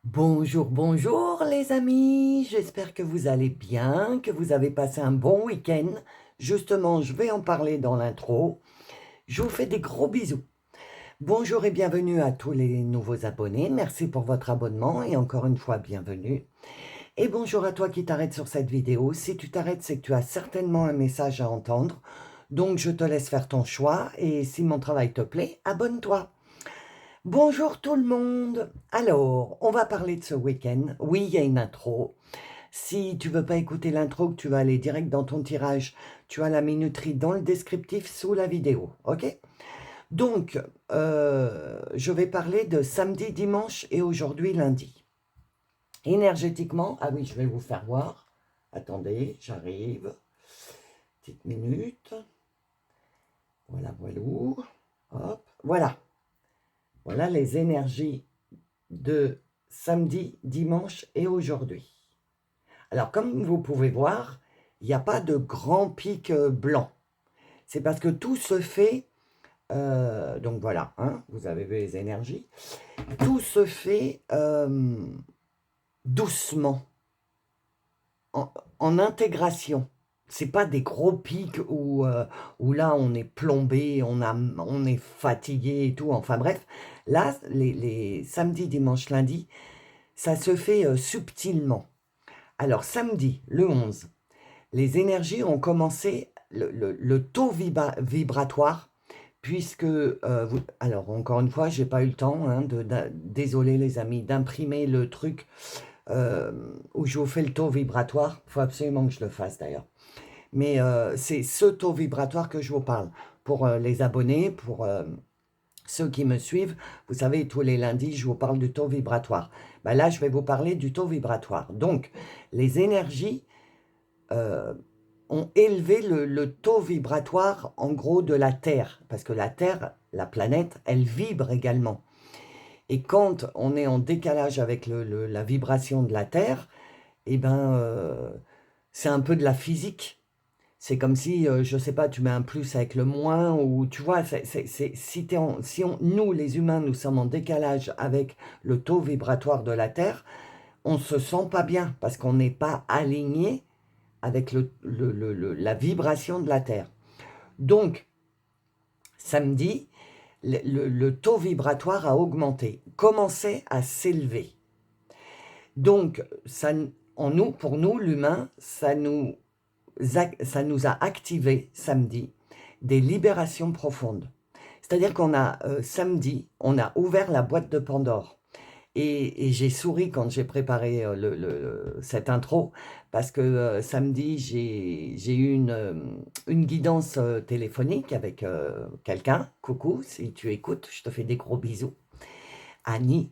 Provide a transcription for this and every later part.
Bonjour, bonjour les amis, j'espère que vous allez bien, que vous avez passé un bon week-end. Justement, je vais en parler dans l'intro. Je vous fais des gros bisous. Bonjour et bienvenue à tous les nouveaux abonnés. Merci pour votre abonnement et encore une fois, bienvenue. Et bonjour à toi qui t'arrêtes sur cette vidéo. Si tu t'arrêtes, c'est que tu as certainement un message à entendre. Donc, je te laisse faire ton choix et si mon travail te plaît, abonne-toi. Bonjour tout le monde. Alors, on va parler de ce week-end. Oui, il y a une intro. Si tu veux pas écouter l'intro, que tu vas aller direct dans ton tirage, tu as la minuterie dans le descriptif sous la vidéo, ok? Donc, je vais parler de samedi, dimanche et aujourd'hui lundi. Énergétiquement, ah oui, je vais vous faire voir. Attendez, j'arrive. Petite minute. Voilà, voilà. Hop, voilà. Voilà les énergies de samedi, dimanche et aujourd'hui. Alors, comme vous pouvez voir, il n'y a pas de grand pic blanc. C'est parce que tout se fait, donc voilà, hein, vous avez vu les énergies, tout se fait doucement, en intégration. C'est pas des gros pics où là on est plombé, on est fatigué et tout. Enfin bref, là, les samedi, dimanche, lundi, ça se fait subtilement. Alors samedi, le 11, les énergies ont commencé, le taux vibratoire, puisque, alors encore une fois, j'ai pas eu le temps, hein, désolé les amis, d'imprimer le truc où je vous fais le taux vibratoire. Il faut absolument que je le fasse d'ailleurs. Mais c'est ce taux vibratoire que je vous parle. Pour les abonnés, pour ceux qui me suivent, vous savez, tous les lundis, je vous parle du taux vibratoire. Ben là, je vais vous parler du taux vibratoire. Donc, les énergies ont élevé le taux vibratoire, en gros, de la Terre. Parce que la Terre, la planète, elle vibre également. Et quand on est en décalage avec la vibration de la Terre, eh ben, c'est un peu de la physique. C'est comme si, je sais pas, tu mets un plus avec le moins, ou tu vois, nous, les humains, nous sommes en décalage avec le taux vibratoire de la Terre, on se sent pas bien, parce qu'on n'est pas aligné avec la vibration de la Terre. Donc, samedi, le taux vibratoire a augmenté, commençait à s'élever. Donc, ça, pour nous, l'humain, ça nous a activé samedi des libérations profondes. C'est-à-dire qu'on a, samedi, on a ouvert la boîte de Pandore. Et j'ai souri quand j'ai préparé cette intro, parce que samedi, j'ai eu une guidance téléphonique avec quelqu'un. Coucou, si tu écoutes, je te fais des gros bisous. Annie.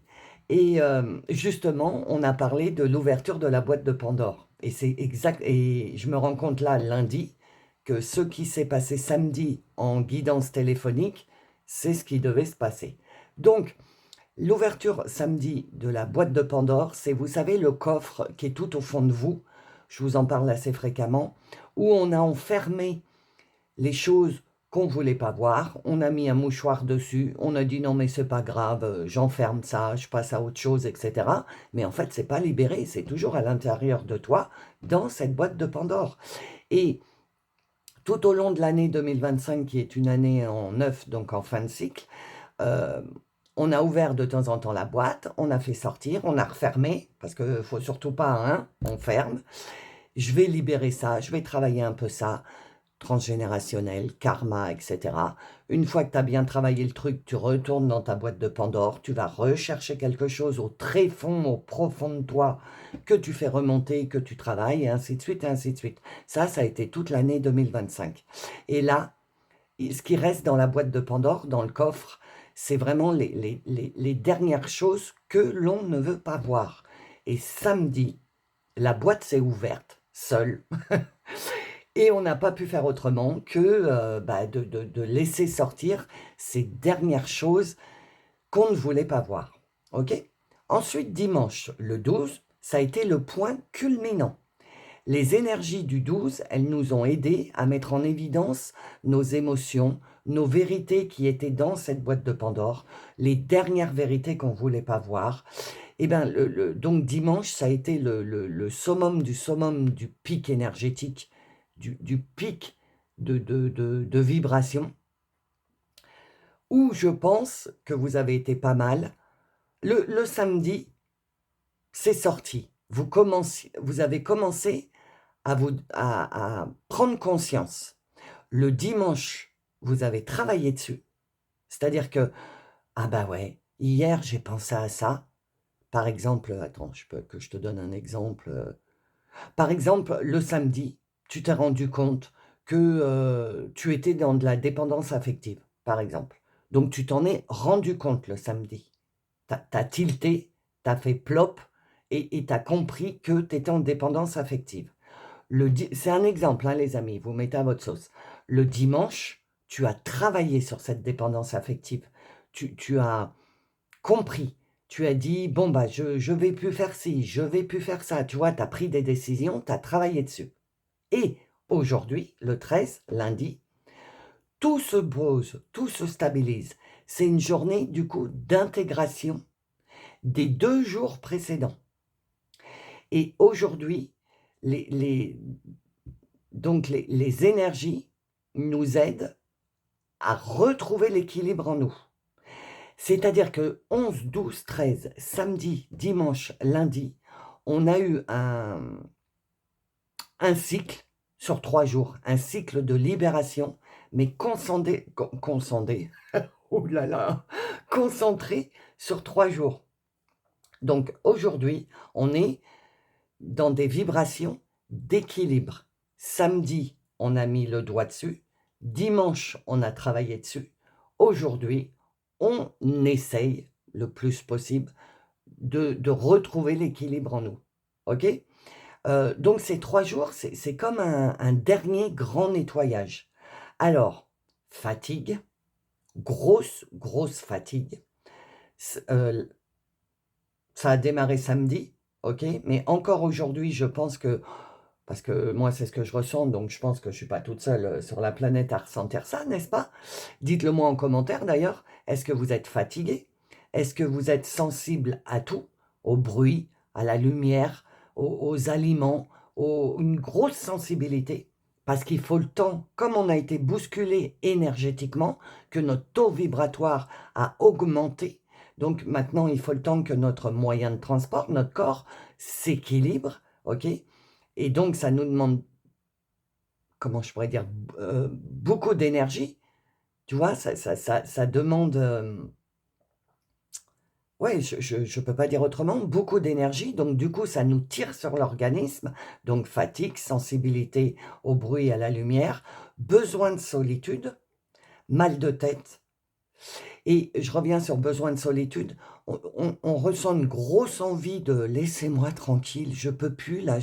Et justement, on a parlé de l'ouverture de la boîte de Pandore. Et c'est exact. Et je me rends compte là, lundi, que ce qui s'est passé samedi en guidance téléphonique, c'est ce qui devait se passer. Donc, l'ouverture samedi de la boîte de Pandore, c'est, vous savez, le coffre qui est tout au fond de vous, je vous en parle assez fréquemment, où on a enfermé les choses qu'on ne voulait pas voir, on a mis un mouchoir dessus, on a dit non mais c'est pas grave, j'enferme ça, je passe à autre chose, etc. Mais en fait, c'est pas libéré, c'est toujours à l'intérieur de toi, dans cette boîte de Pandore. Et tout au long de l'année 2025, qui est une année en neuf, donc en fin de cycle, euh, on a ouvert de temps en temps la boîte, on a fait sortir, on a refermé, parce qu'il ne faut surtout pas, hein, on ferme. Je vais libérer ça, je vais travailler un peu ça, transgénérationnel, karma, etc. Une fois que tu as bien travaillé le truc, tu retournes dans ta boîte de Pandore, tu vas rechercher quelque chose au très fond, au profond de toi, que tu fais remonter, que tu travailles, et ainsi de suite, et ainsi de suite. Ça a été toute l'année 2025. Et là, ce qui reste dans la boîte de Pandore, dans le coffre, c'est vraiment les dernières choses que l'on ne veut pas voir. Et samedi, la boîte s'est ouverte, seule. Et on n'a pas pu faire autrement que de laisser sortir ces dernières choses qu'on ne voulait pas voir. Ok. Ensuite, dimanche, le 12, ça a été le point culminant. Les énergies du 12, elles nous ont aidés à mettre en évidence nos émotions, nos vérités qui étaient dans cette boîte de Pandore, les dernières vérités qu'on ne voulait pas voir. Et ben, donc dimanche, ça a été le summum du pic énergétique, du pic de vibration, où je pense que vous avez été pas mal. Le samedi, c'est sorti. Vous avez commencé à prendre conscience. Le dimanche, vous avez travaillé dessus. C'est-à-dire que, ah bah ouais, hier j'ai pensé à ça. Par exemple, attends, que je te donne un exemple. Par exemple, le samedi, tu t'es rendu compte que tu étais dans de la dépendance affective, par exemple. Donc tu t'en es rendu compte le samedi. T'as tilté, t'as fait plop et t'as compris que tu étais en dépendance affective. C'est un exemple, hein, les amis, vous mettez à votre sauce. Le dimanche, tu as travaillé sur cette dépendance affective. Tu as compris. Tu as dit, bon, bah, je vais plus faire ci, je vais plus faire ça. Tu vois, tu as pris des décisions, tu as travaillé dessus. Et aujourd'hui, le 13, lundi, tout se pose, tout se stabilise. C'est une journée, du coup, d'intégration des 2 jours précédents. Et aujourd'hui, donc les énergies nous aident à retrouver l'équilibre en nous. C'est-à-dire que 11, 12, 13, samedi, dimanche, lundi, on a eu un cycle sur 3 jours, un cycle de libération, mais oh là là, concentré sur 3 jours. Donc aujourd'hui, on est dans des vibrations d'équilibre. Samedi, on a mis le doigt dessus. Dimanche, on a travaillé dessus. Aujourd'hui, on essaye le plus possible de retrouver l'équilibre en nous. OK? Donc ces 3 jours, c'est comme un dernier grand nettoyage. Alors, fatigue, grosse fatigue. Ça a démarré samedi, OK? Mais encore aujourd'hui, je pense que, parce que moi, c'est ce que je ressens, donc je pense que je ne suis pas toute seule sur la planète à ressentir ça, n'est-ce pas? Dites-le moi en commentaire d'ailleurs. Est-ce que vous êtes fatigué? Est-ce que vous êtes sensible à tout? Au bruit, à la lumière, aux aliments, une grosse sensibilité? Parce qu'il faut le temps, comme on a été bousculé énergétiquement, que notre taux vibratoire a augmenté. Donc maintenant, il faut le temps que notre moyen de transport, notre corps, s'équilibre, ok? Et donc, ça nous demande, comment je pourrais dire, beaucoup d'énergie. Tu vois, ça demande, ouais, je peux pas dire autrement, beaucoup d'énergie. Donc, du coup, ça nous tire sur l'organisme. Donc, fatigue, sensibilité au bruit et à la lumière, besoin de solitude, mal de tête. Et je reviens sur besoin de solitude. On ressent une grosse envie de laissez-moi tranquille, je peux plus là.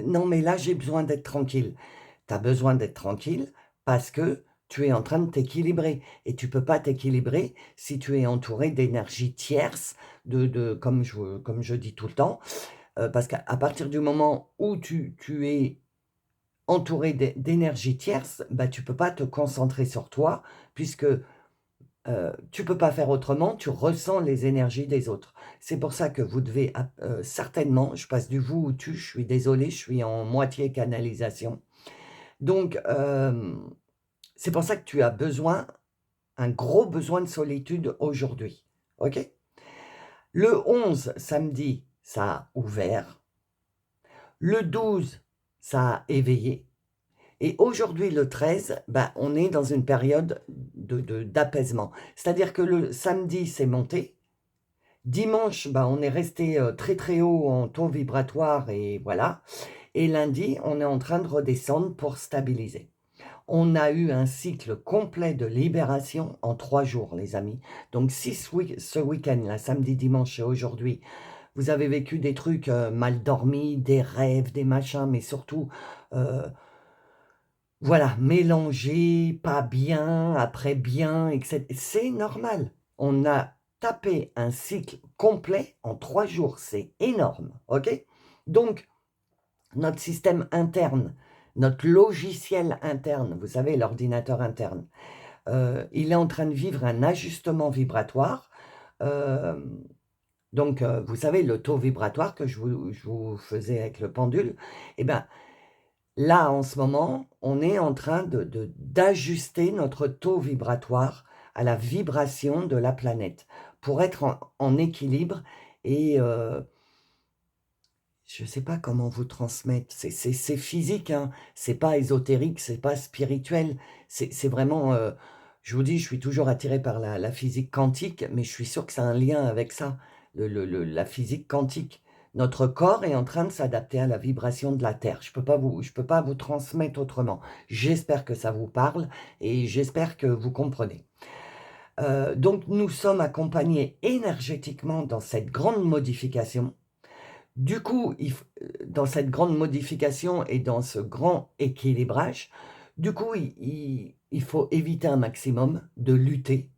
Non, mais là, j'ai besoin d'être tranquille. Tu as besoin d'être tranquille parce que tu es en train de t'équilibrer. Et tu peux pas t'équilibrer si tu es entouré d'énergie tierce, comme je dis tout le temps. Parce qu'à partir du moment où tu es entouré d'énergie tierce, bah, tu peux pas te concentrer sur toi puisque tu peux pas faire autrement, tu ressens les énergies des autres. C'est pour ça que vous devez certainement, je passe du vous au tu, je suis désolée, je suis en moitié canalisation. Donc, c'est pour ça que tu as besoin, un gros besoin de solitude aujourd'hui. OK? Le 11, samedi, ça a ouvert. Le 12, ça a éveillé. Et aujourd'hui, le 13, bah, on est dans une période d'apaisement. C'est-à-dire que le samedi, c'est monté. Dimanche, bah, on est resté très très haut en taux vibratoire et voilà. Et lundi, on est en train de redescendre pour stabiliser. On a eu un cycle complet de libération en 3 jours, les amis. Donc si ce week-end, là, samedi, dimanche et aujourd'hui, vous avez vécu des trucs mal dormis, des rêves, des machins, mais surtout... voilà, mélangé, pas bien, après bien, etc. C'est normal. On a tapé un cycle complet en 3 jours. C'est énorme, ok? Donc, notre système interne, notre logiciel interne, vous savez, l'ordinateur interne, il est en train de vivre un ajustement vibratoire. Donc, vous savez, le taux vibratoire que je vous faisais avec le pendule, eh ben, là, en ce moment, on est en train d'ajuster notre taux vibratoire à la vibration de la planète pour être en équilibre et je ne sais pas comment vous transmettre. C'est physique, hein. C'est pas ésotérique, c'est pas spirituel. C'est vraiment, je vous dis, je suis toujours attiré par la physique quantique, mais je suis sûr que ça a un lien avec ça, la physique quantique. Notre corps est en train de s'adapter à la vibration de la Terre. Je peux pas vous transmettre autrement. J'espère que ça vous parle et j'espère que vous comprenez. Donc nous sommes accompagnés énergétiquement dans cette grande modification. Du coup, dans cette grande modification et dans ce grand équilibrage, du coup, il faut éviter un maximum de lutter.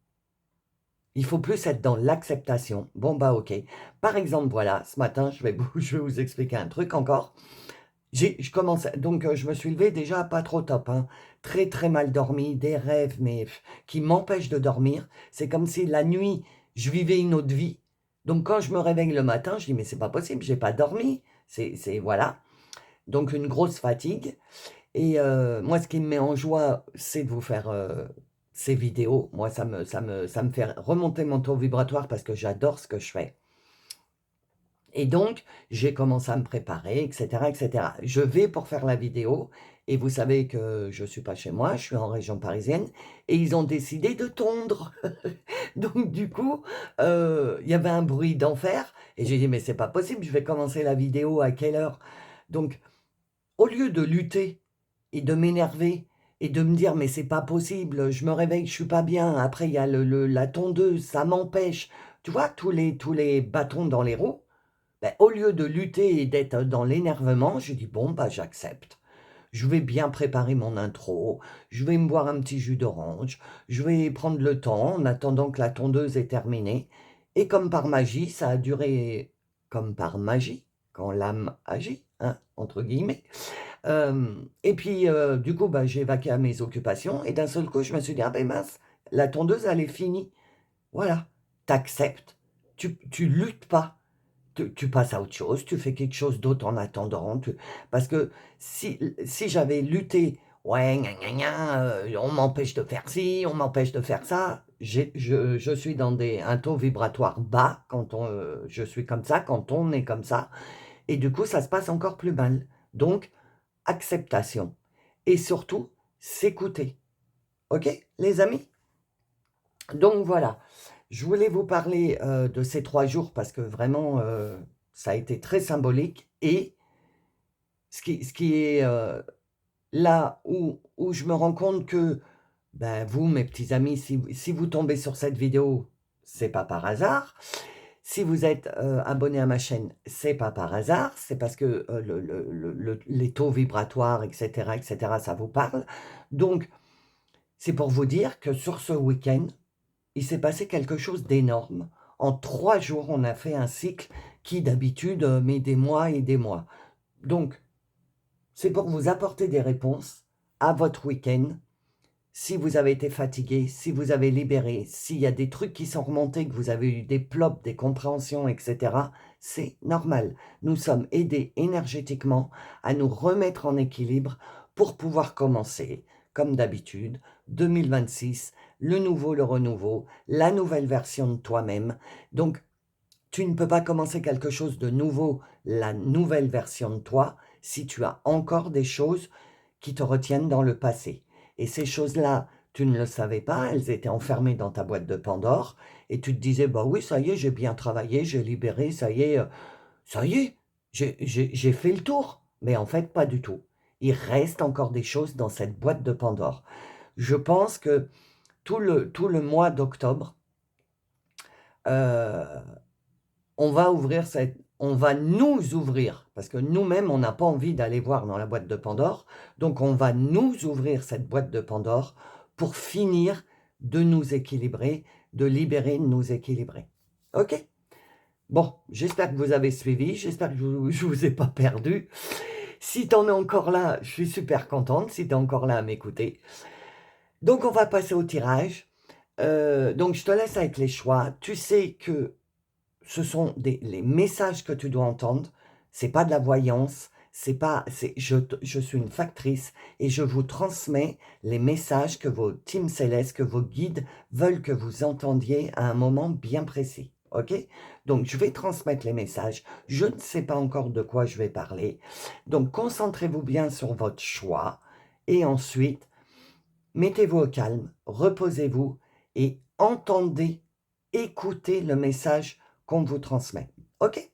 Il faut plus être dans l'acceptation. Bon, bah ok. Par exemple, voilà, ce matin, je vais vous expliquer un truc encore. Je commence, donc je me suis levé déjà pas trop top, hein. Très très mal dormi, des rêves, mais qui m'empêchent de dormir. C'est comme si la nuit, je vivais une autre vie. Donc quand je me réveille le matin, je dis mais c'est pas possible, j'ai pas dormi. Voilà. Donc une grosse fatigue. Et moi, ce qui me met en joie, c'est de vous faire ces vidéos. Moi, ça me fait remonter mon taux vibratoire parce que j'adore ce que je fais. Et donc, j'ai commencé à me préparer, etc., etc. Je vais pour faire la vidéo, et vous savez que je ne suis pas chez moi, je suis en région parisienne, et ils ont décidé de tondre. Donc, du coup, il y avait un bruit d'enfer, et j'ai dit, mais c'est pas possible, je vais commencer la vidéo à quelle heure? Donc, au lieu de lutter et de m'énerver, et de me dire, mais c'est pas possible, je me réveille, je suis pas bien, après il y a la tondeuse, ça m'empêche. Tu vois, tous les bâtons dans les roues. Ben, au lieu de lutter et d'être dans l'énervement, je dis bon, bah, j'accepte. Je vais bien préparer mon intro, je vais me boire un petit jus d'orange, je vais prendre le temps en attendant que la tondeuse est terminée. Et comme par magie, ça a duré comme par magie, quand l'âme agit, hein, entre guillemets. Et puis, du coup, bah, j'ai évacué à mes occupations et d'un seul coup, je me suis dit, ah ben mince, la tondeuse, elle est finie. Voilà, t'acceptes, tu luttes pas. Tu passes à autre chose, tu fais quelque chose d'autre en attendant. Parce que si j'avais lutté, ouais, gna, gna, gna, on m'empêche de faire ci, on m'empêche de faire ça, je suis dans un taux vibratoire bas quand je suis comme ça, quand on est comme ça, et du coup, ça se passe encore plus mal. Donc, acceptation. Et surtout, s'écouter. OK, les amis? Donc voilà, je voulais vous parler de ces 3 jours parce que vraiment, ça a été très symbolique. Et ce qui est là où je me rends compte que ben, vous, mes petits amis, si vous tombez sur cette vidéo, c'est pas par hasard. Si vous êtes abonné à ma chaîne, c'est pas par hasard. C'est parce que les taux vibratoires, etc., etc., ça vous parle. Donc, c'est pour vous dire que sur ce week-end, il s'est passé quelque chose d'énorme. En 3 jours, on a fait un cycle qui d'habitude met des mois et des mois. Donc, c'est pour vous apporter des réponses à votre week-end. Si vous avez été fatigué, si vous avez libéré, s'il y a des trucs qui sont remontés, que vous avez eu des plops, des compréhensions, etc., c'est normal. Nous sommes aidés énergétiquement à nous remettre en équilibre pour pouvoir commencer, comme d'habitude, 2026, le nouveau, le renouveau, la nouvelle version de toi-même. Donc, tu ne peux pas commencer quelque chose de nouveau, la nouvelle version de toi, si tu as encore des choses qui te retiennent dans le passé. Et ces choses-là, tu ne le savais pas, elles étaient enfermées dans ta boîte de Pandore, et tu te disais, bah oui, ça y est, j'ai bien travaillé, j'ai libéré, ça y est, j'ai fait le tour. Mais en fait, pas du tout. Il reste encore des choses dans cette boîte de Pandore. Je pense que tout le mois d'octobre, euh, on va nous ouvrir, parce que nous-mêmes, on n'a pas envie d'aller voir dans la boîte de Pandore, donc on va nous ouvrir cette boîte de Pandore pour finir de nous équilibrer, de libérer, de nous équilibrer. OK? Bon, j'espère que vous avez suivi, j'espère que je vous ai pas perdu. Si tu en es encore là, je suis super contente, si tu es encore là à m'écouter. Donc, on va passer au tirage. Donc, je te laisse avec les choix. Tu sais que ce sont les messages que tu dois entendre. C'est pas de la voyance, je suis une factrice et je vous transmets les messages que vos teams célestes, que vos guides veulent que vous entendiez à un moment bien précis. OK? Donc, je vais transmettre les messages. Je ne sais pas encore de quoi je vais parler. Donc, concentrez-vous bien sur votre choix et ensuite, mettez-vous au calme, reposez-vous et entendez, écoutez le message qu'on vous transmet. OK?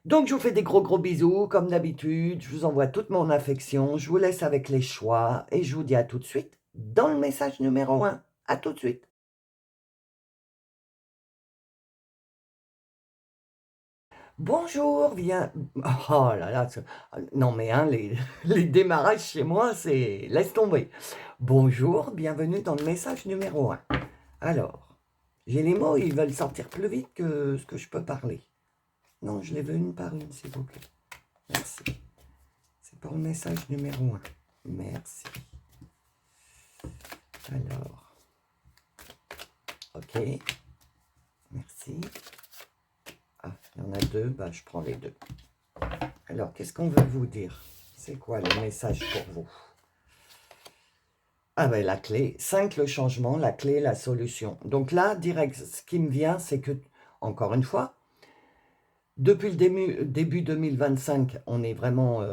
Donc, je vous fais des gros gros bisous, comme d'habitude. Je vous envoie toute mon affection. Je vous laisse avec les choix et je vous dis à tout de suite dans le message numéro 1. À tout de suite. Bonjour, viens. Oh là là, non mais hein, les démarrages chez moi, c'est laisse tomber. Bonjour, bienvenue dans le message numéro 1. Alors, j'ai les mots, ils veulent sortir plus vite que ce que je peux parler. Non, je les veux une par une, s'il vous plaît. Merci. C'est pour le message numéro 1. Merci. Alors, ok. Merci. Ah, il y en a deux, bah, je prends les deux. Alors, qu'est-ce qu'on veut vous dire? C'est quoi le message pour vous? Ah ben la clé, 5 le changement, la clé, la solution. Donc là, direct, ce qui me vient, c'est que, encore une fois, depuis le début 2025, on est vraiment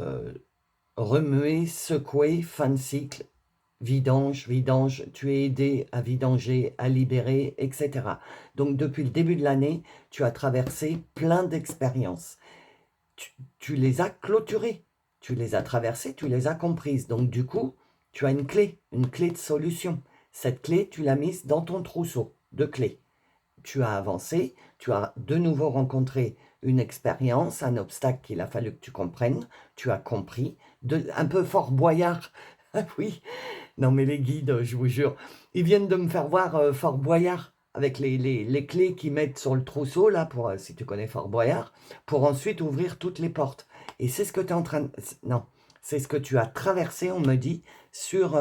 remué, secoué, fin de cycle, vidange, vidange, tu es aidé à vidanger, à libérer, etc. Donc depuis le début de l'année, tu as traversé plein d'expériences. Tu les as clôturées, tu les as traversées, tu les as comprises. Donc du coup, tu as une clé de solution. Cette clé, tu l'as mise dans ton trousseau de clés. Tu as avancé, tu as de nouveau rencontré une expérience, un obstacle qu'il a fallu que tu comprennes, tu as compris, un peu Fort Boyard, ah oui, non mais les guides, je vous jure, ils viennent de me faire voir Fort Boyard, avec les clés qu'ils mettent sur le trousseau, là, pour, si tu connais Fort Boyard, pour ensuite ouvrir toutes les portes. Et c'est ce que tu es en train de... Non, c'est ce que tu as traversé, on me dit, sur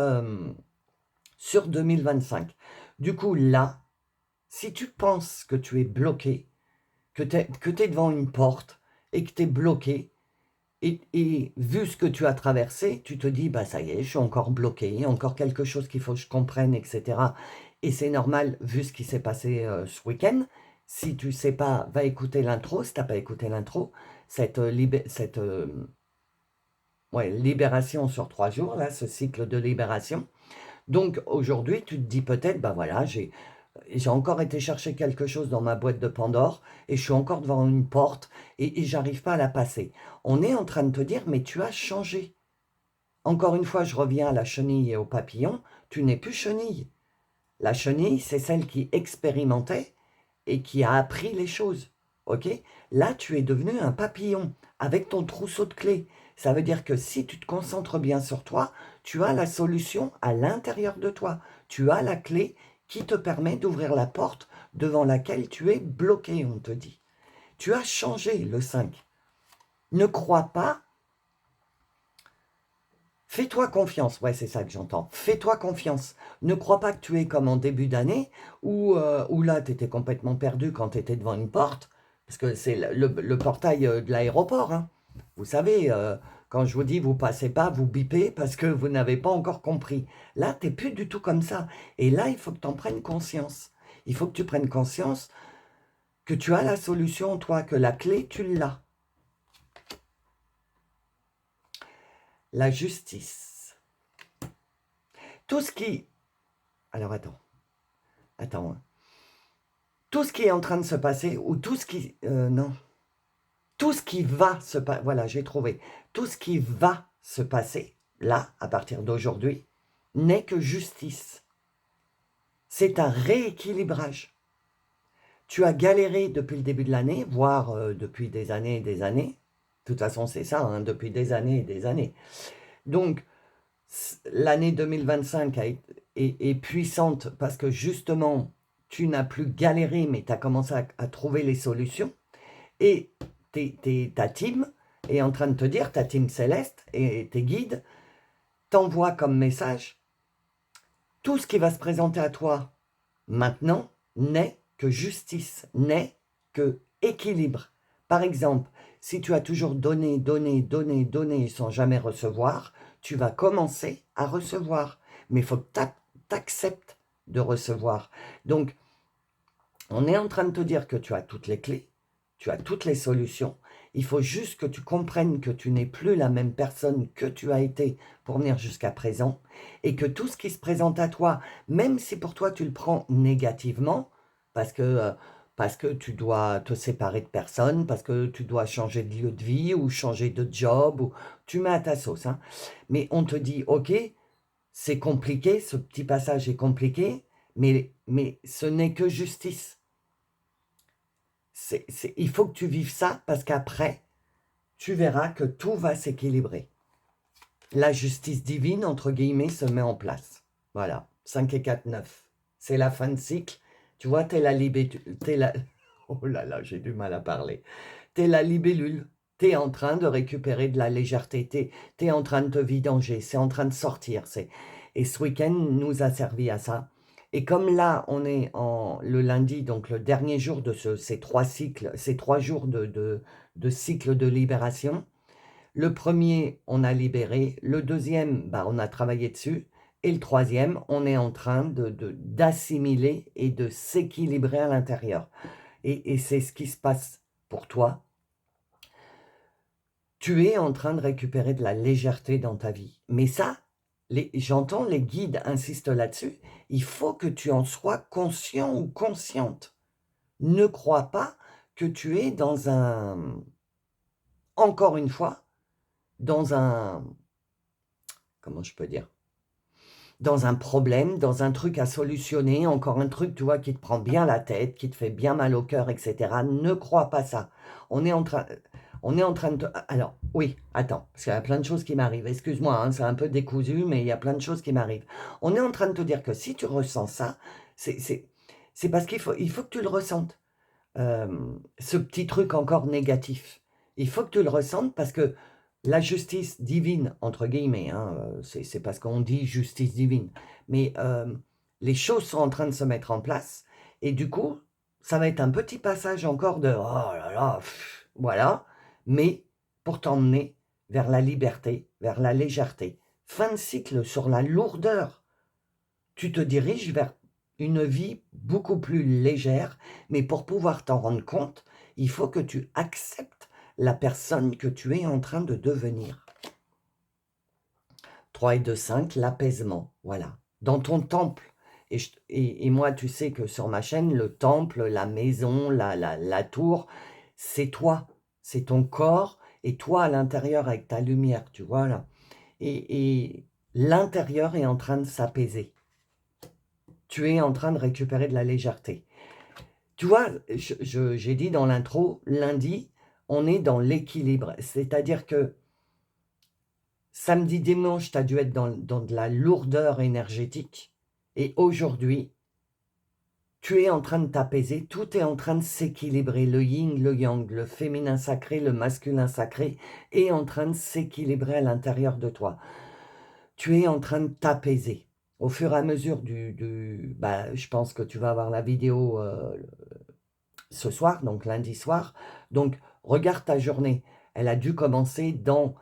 2025. Du coup, là, si tu penses que tu es bloqué, que tu es devant une porte et que tu es bloqué, et vu ce que tu as traversé, tu te dis, bah ça y est, je suis encore bloqué, il y a encore quelque chose qu'il faut que je comprenne, etc. Et c'est normal, vu ce qui s'est passé ce week-end. Si tu ne sais pas, va écouter l'intro. Si tu n'as pas écouté l'intro, cette libération sur 3 jours, là, ce cycle de libération. Donc aujourd'hui, tu te dis peut-être, bah voilà, j'ai encore été chercher quelque chose dans ma boîte de Pandore et je suis encore devant une porte et j'arrive pas à la passer. On est en train de te dire, mais tu as changé. Encore une fois, je reviens à la chenille et au papillon. Tu n'es plus chenille. La chenille, c'est celle qui expérimentait et qui a appris les choses. Ok? Là, tu es devenu un papillon avec ton trousseau de clés. Ça veut dire que si tu te concentres bien sur toi, tu as la solution à l'intérieur de toi. Tu as la clé qui te permet d'ouvrir la porte devant laquelle tu es bloqué, on te dit. Tu as changé le 5. Ne crois pas. Fais-toi confiance, ouais, c'est ça que j'entends. Fais-toi confiance. Ne crois pas que tu es comme en début d'année, où là, tu étais complètement perdu quand tu étais devant une porte, parce que c'est le portail de l'aéroport. Hein. Vous savez, quand je vous dis vous passez pas, vous bipez parce que vous n'avez pas encore compris. Là, tu n'es plus du tout comme ça. Et là, il faut que tu en prennes conscience. Il faut que tu prennes conscience que tu as la solution, toi, que la clé, tu l'as. La justice. Tout ce qui... Alors attends. Attends. Tout ce qui est en train de se passer, ou tout ce qui... non. Tout ce qui va se passer... Voilà, j'ai trouvé. Tout ce qui va se passer, là, à partir d'aujourd'hui, n'est que justice. C'est un rééquilibrage. Tu as galéré depuis le début de l'année, voire depuis des années et des années. De toute façon, c'est ça, hein, depuis des années et des années. Donc, l'année 2025 est puissante parce que justement, tu n'as plus galéré, mais tu as commencé à trouver les solutions. Et ta team est en train de te dire, ta team céleste et tes guides t'envoient comme message, tout ce qui va se présenter à toi maintenant n'est que justice, n'est que équilibre. Par exemple, si tu as toujours donné, donné, donné, donné sans jamais recevoir, tu vas commencer à recevoir. Mais il faut que tu acceptes de recevoir. Donc, on est en train de te dire que tu as toutes les clés, tu as toutes les solutions. Il faut juste que tu comprennes que tu n'es plus la même personne que tu as été pour venir jusqu'à présent et que tout ce qui se présente à toi, même si pour toi tu le prends négativement, parce que tu dois te séparer de personnes, parce que tu dois changer de lieu de vie ou changer de job, ou tu mets à ta sauce. Hein. Mais on te dit, ok, c'est compliqué, ce petit passage est compliqué, mais ce n'est que justice. Il faut que tu vives ça parce qu'après, tu verras que tout va s'équilibrer. La justice divine, entre guillemets, se met en place. Voilà, 5 et 4, 9. C'est la fin de cycle. Tu vois, t'es la Oh là là, j'ai du mal à parler. T'es la libellule. T'es en train de récupérer de la légèreté. T'es en train de te vidanger. C'est en train de sortir. Et ce week-end nous a servi à ça. Et comme là, on est le lundi, donc le dernier jour de ces 3 cycles, ces 3 jours de cycle de libération, le premier, on a libéré. Le deuxième, bah, on a travaillé dessus. Et le troisième, on est en train d'assimiler et de s'équilibrer à l'intérieur. Et c'est ce qui se passe pour toi. Tu es en train de récupérer de la légèreté dans ta vie. Mais ça, j'entends les guides insistent là-dessus. Il faut que tu en sois conscient ou consciente. Ne crois pas que tu es dans encore une fois, dans comment je peux dire, dans un problème, dans un truc à solutionner, encore un truc, tu vois, qui te prend bien la tête, qui te fait bien mal au cœur, etc. Ne crois pas ça. On est en train de... Alors, oui, attends, parce qu'il y a plein de choses qui m'arrivent. Excuse-moi, hein, c'est un peu décousu, mais il y a plein de choses qui m'arrivent. On est en train de te dire que si tu ressens ça, c'est parce il faut que tu le ressentes. Ce petit truc encore négatif. Il faut que tu le ressentes parce que la justice divine, entre guillemets, hein, c'est parce qu'on dit justice divine, mais les choses sont en train de se mettre en place et du coup, ça va être un petit passage encore de oh là là, voilà, mais pour t'emmener vers la liberté, vers la légèreté. Fin de cycle sur la lourdeur. Tu te diriges vers une vie beaucoup plus légère, mais pour pouvoir t'en rendre compte, il faut que tu acceptes la personne que tu es en train de devenir. 3 et 2, 5, l'apaisement, voilà. Dans ton temple. Et moi, tu sais que sur ma chaîne, le temple, la maison, la tour, c'est toi, c'est ton corps, et toi à l'intérieur avec ta lumière, tu vois là. Et l'intérieur est en train de s'apaiser. Tu es en train de récupérer de la légèreté. Tu vois, j'ai dit dans l'intro, lundi, on est dans l'équilibre. C'est-à-dire que samedi, dimanche, tu as dû être dans de la lourdeur énergétique. Et aujourd'hui, tu es en train de t'apaiser, tout est en train de s'équilibrer. Le yin, le yang, le féminin sacré, le masculin sacré est en train de s'équilibrer à l'intérieur de toi. Tu es en train de t'apaiser. Au fur et à mesure bah, je pense que tu vas avoir la vidéo ce soir, donc lundi soir. Donc, regarde ta journée. Elle a dû commencer dans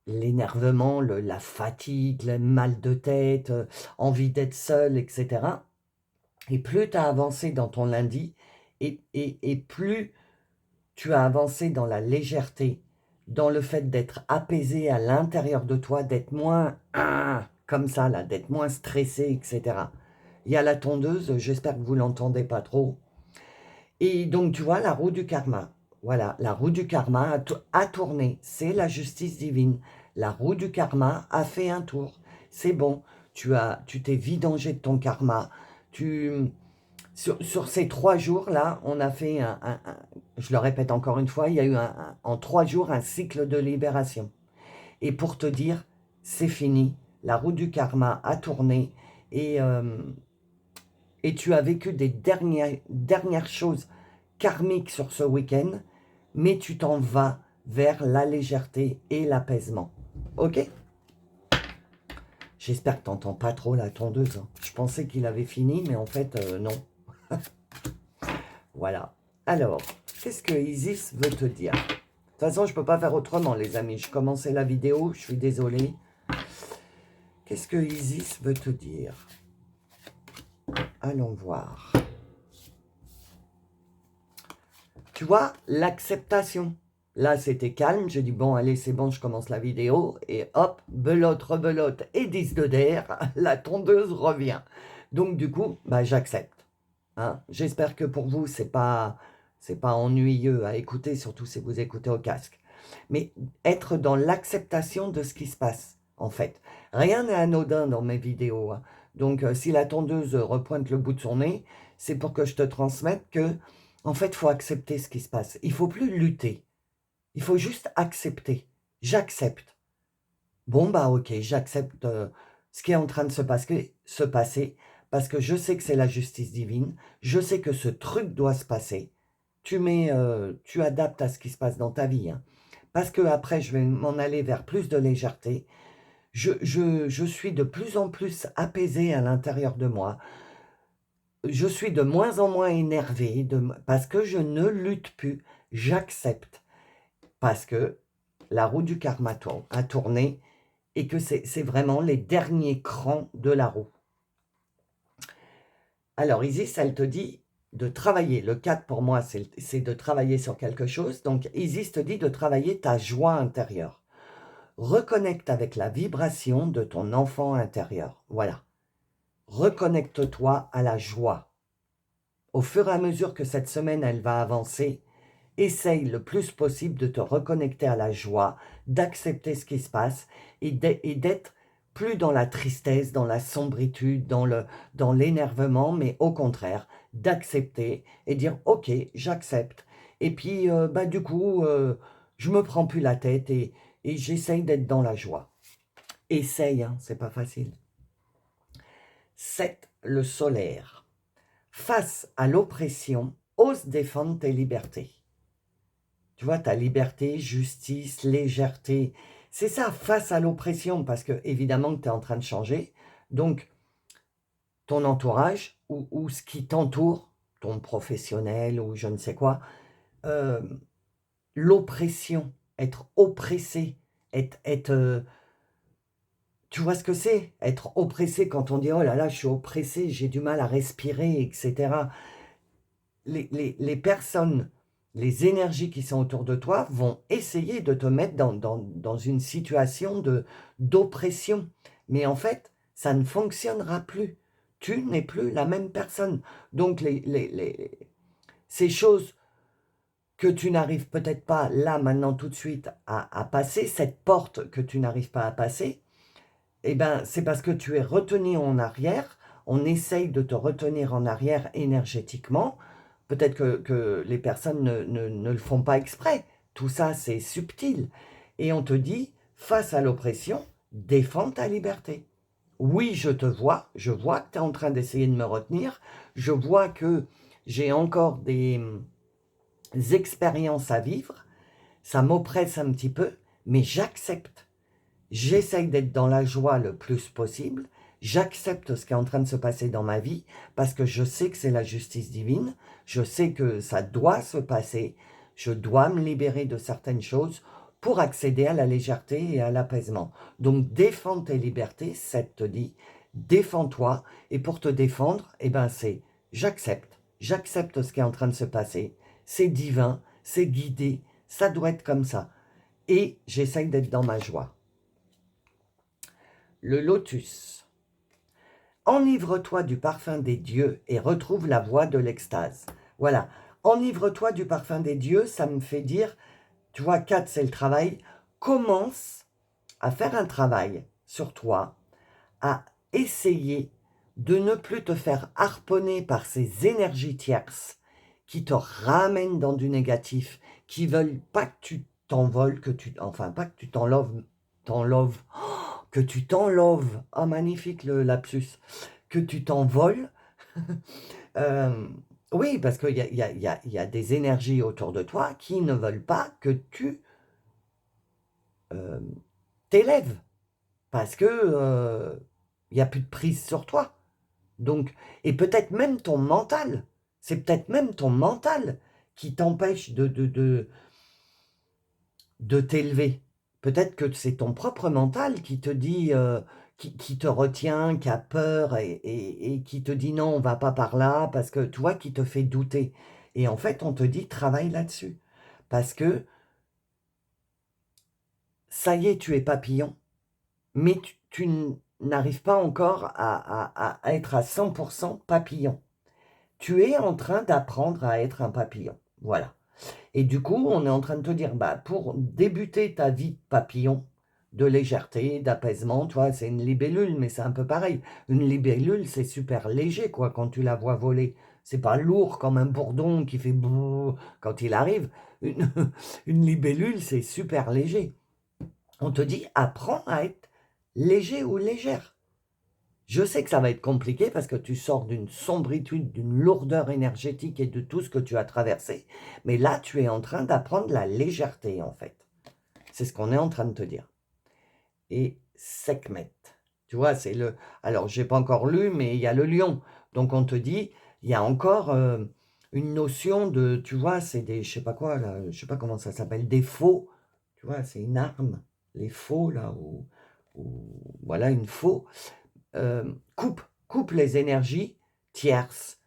l'énervement, la fatigue, le mal de tête, envie d'être seul, etc. Et plus tu as avancé dans ton lundi, et plus tu as avancé dans la légèreté, dans le fait d'être apaisé à l'intérieur de toi, d'être moins comme ça, là, d'être moins stressé, etc. Il y a la tondeuse, j'espère que vous ne l'entendez pas trop. Et donc, tu vois, la roue du karma. Voilà, la roue du karma a tourné. C'est la justice divine. La roue du karma a fait un tour. C'est bon. Tu t'es vidangé de ton karma. Sur ces 3 jours-là, on a fait je le répète encore une fois, il y a eu en 3 jours un cycle de libération. Et pour te dire, c'est fini. La roue du karma a tourné. Et tu as vécu des dernières choses karmiques sur ce week-end, mais tu t'en vas vers la légèreté et l'apaisement. Ok? J'espère que tu n'entends pas trop la tondeuse. Hein. Je pensais qu'il avait fini, mais en fait, non. Voilà. Alors, Qu'est-ce que Isis veut te dire? De toute façon, je ne peux pas faire autrement, les amis. Je commençais la vidéo, je suis désolée. Qu'est-ce que Isis veut te dire? Allons voir. Tu vois, l'acceptation. Là, c'était calme. J'ai dit, bon, allez, c'est bon, je commence la vidéo. Et hop, belote, rebelote et 10 de der, la tondeuse revient. Donc, du coup, bah, j'accepte. Hein. J'espère que pour vous, c'est pas ennuyeux à écouter, surtout si vous écoutez au casque. Mais être dans l'acceptation de ce qui se passe, en fait. Rien n'est anodin dans mes vidéos. Hein. Donc, si la tondeuse repointe le bout de son nez, c'est pour que je te transmette que, en fait, il faut accepter ce qui se passe. Il ne faut plus lutter. Il faut juste accepter. J'accepte. Bon, bah ok, j'accepte ce qui est en train de se passer parce que je sais que c'est la justice divine. Je sais que ce truc doit se passer. Tu adaptes à ce qui se passe dans ta vie. Hein. Parce que après, je vais m'en aller vers plus de légèreté. Je suis de plus en plus apaisée à l'intérieur de moi. Je suis de moins en moins énervée parce que je ne lutte plus. J'accepte. Parce que la roue du karma a tourné et que c'est vraiment les derniers crans de la roue. Alors Isis, elle te dit de travailler. Le 4 pour moi, c'est de travailler sur quelque chose. Donc Isis te dit de travailler ta joie intérieure. Reconnecte avec la vibration de ton enfant intérieur. Voilà. Reconnecte-toi à la joie. Au fur et à mesure que cette semaine, elle va avancer, essaye le plus possible de te reconnecter à la joie, d'accepter ce qui se passe et d'être plus dans la tristesse, dans la sombritude, dans l'énervement, mais au contraire, d'accepter et dire « Ok, j'accepte ». Et puis, du coup, je me prends plus la tête et j'essaye d'être dans la joie. Essaye, hein, c'est pas facile. 7. Le solaire. Face à l'oppression, ose défendre tes libertés. Tu vois, ta liberté, justice, légèreté. C'est ça, face à l'oppression, parce que évidemment que tu es en train de changer. Donc, ton entourage ou ce qui t'entoure, ton professionnel ou je ne sais quoi, l'oppression, être oppressé, tu vois ce que c'est? Être oppressé quand on dit « Oh là là, je suis oppressé, j'ai du mal à respirer, etc. » Les personnes, les énergies qui sont autour de toi vont essayer de te mettre dans une situation d'oppression. Mais en fait, ça ne fonctionnera plus. Tu n'es plus la même personne. Donc, ces choses que tu n'arrives peut-être pas là, maintenant, tout de suite, à passer, cette porte que tu n'arrives pas à passer, eh ben, c'est parce que tu es retenu en arrière. On essaye de te retenir en arrière énergétiquement. Peut-être que les personnes ne le font pas exprès. Tout ça, c'est subtil. Et on te dit, face à l'oppression, défends ta liberté. Oui, je vois que tu es en train d'essayer de me retenir, je vois que j'ai encore des expériences à vivre, ça m'oppresse un petit peu, mais j'accepte. J'essaye d'être dans la joie le plus possible. J'accepte ce qui est en train de se passer dans ma vie parce que je sais que c'est la justice divine. Je sais que ça doit se passer. Je dois me libérer de certaines choses pour accéder à la légèreté et à l'apaisement. Donc, défends tes libertés, cette te dit. Défends-toi. Et pour te défendre, eh ben, c'est j'accepte. J'accepte ce qui est en train de se passer. C'est divin, c'est guidé. Ça doit être comme ça. Et j'essaye d'être dans ma joie. Le lotus. Enivre-toi du parfum des dieux et retrouve la voie de l'extase. Voilà. Enivre-toi du parfum des dieux, ça me fait dire, tu vois, 4, c'est le travail. Commence à faire un travail sur toi, à essayer de ne plus te faire harponner par ces énergies tierces qui te ramènent dans du négatif, qui veulent pas que tu t'envoles, enfin, pas que tu que tu t'enloves, oh magnifique le lapsus, que tu t'envoles, oui, parce qu'il y a des énergies autour de toi qui ne veulent pas que tu t'élèves, parce que il n'y a plus de prise sur toi. Donc, et peut-être même ton mental, c'est peut-être même ton mental qui t'empêche de t'élever. Peut-être que c'est ton propre mental qui te dit, qui te retient, qui a peur et qui te dit non, on va pas par là, parce que tu vois, qui te fait douter. Et en fait, on te dit travaille là-dessus. Parce que ça y est, tu es papillon, mais tu n'arrives pas encore à être à 100% papillon. Tu es en train d'apprendre à être un papillon. Voilà. Et du coup, on est en train de te dire, bah, pour débuter ta vie de papillon, de légèreté, d'apaisement, tu vois, c'est une libellule, mais c'est un peu pareil. Une libellule, c'est super léger, quoi, quand tu la vois voler. C'est pas lourd comme un bourdon qui fait brrr quand il arrive. Une, une libellule, c'est super léger. On te dit, apprends à être léger ou légère. Je sais que ça va être compliqué parce que tu sors d'une sombritude, d'une lourdeur énergétique et de tout ce que tu as traversé. Mais là, tu es en train d'apprendre la légèreté, en fait. C'est ce qu'on est en train de te dire. Et Sekhmet, tu vois, c'est le... Alors, je n'ai pas encore lu, mais il y a le lion. Donc, on te dit, il y a encore une notion de... Tu vois, c'est des... Je ne sais pas quoi, là, je ne sais pas comment ça s'appelle, des faux. Tu vois, c'est une arme. Les faux, là, ou voilà, une faux. Coupe les énergies tierces,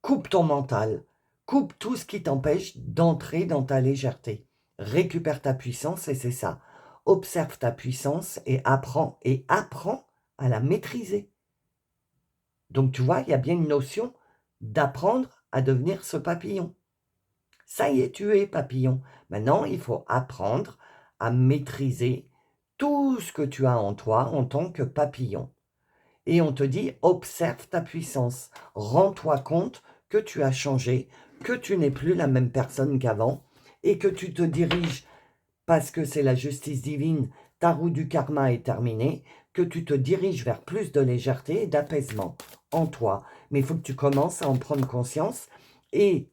coupe ton mental, coupe tout ce qui t'empêche d'entrer dans ta légèreté. Récupère ta puissance et c'est ça. Observe ta puissance et apprends à la maîtriser. Donc tu vois, il y a bien une notion d'apprendre à devenir ce papillon. Ça y est, tu es papillon. Maintenant, il faut apprendre à maîtriser tout ce que tu as en toi en tant que papillon. Et on te dit, observe ta puissance, rends-toi compte que tu as changé, que tu n'es plus la même personne qu'avant, et que tu te diriges, parce que c'est la justice divine, ta roue du karma est terminée, que tu te diriges vers plus de légèreté et d'apaisement en toi. Mais il faut que tu commences à en prendre conscience, et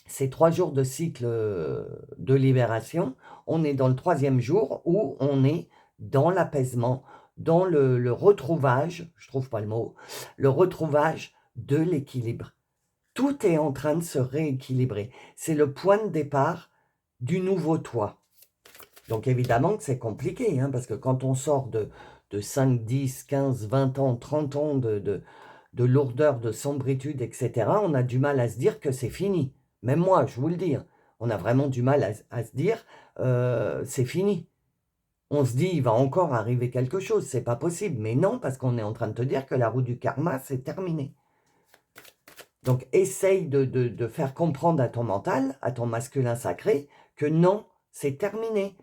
ces 3 jours de cycle de libération, on est dans le 3e jour où on est dans l'apaisement, dans le retrouvage, je trouve pas le mot, le retrouvage de l'équilibre. Tout est en train de se rééquilibrer. C'est le point de départ du nouveau toi. Donc évidemment que c'est compliqué, hein, parce que quand on sort de 5, 10, 15, 20 ans, 30 ans de lourdeur, de sombritude, etc., on a du mal à se dire que c'est fini. Même moi, je vous le dis, hein, on a vraiment du mal à se dire c'est fini. On se dit il va encore arriver quelque chose, c'est pas possible. Mais non, parce qu'on est en train de te dire que la roue du karma, c'est terminé. Donc essaye de faire comprendre à ton mental, à ton masculin sacré, que non, c'est terminé.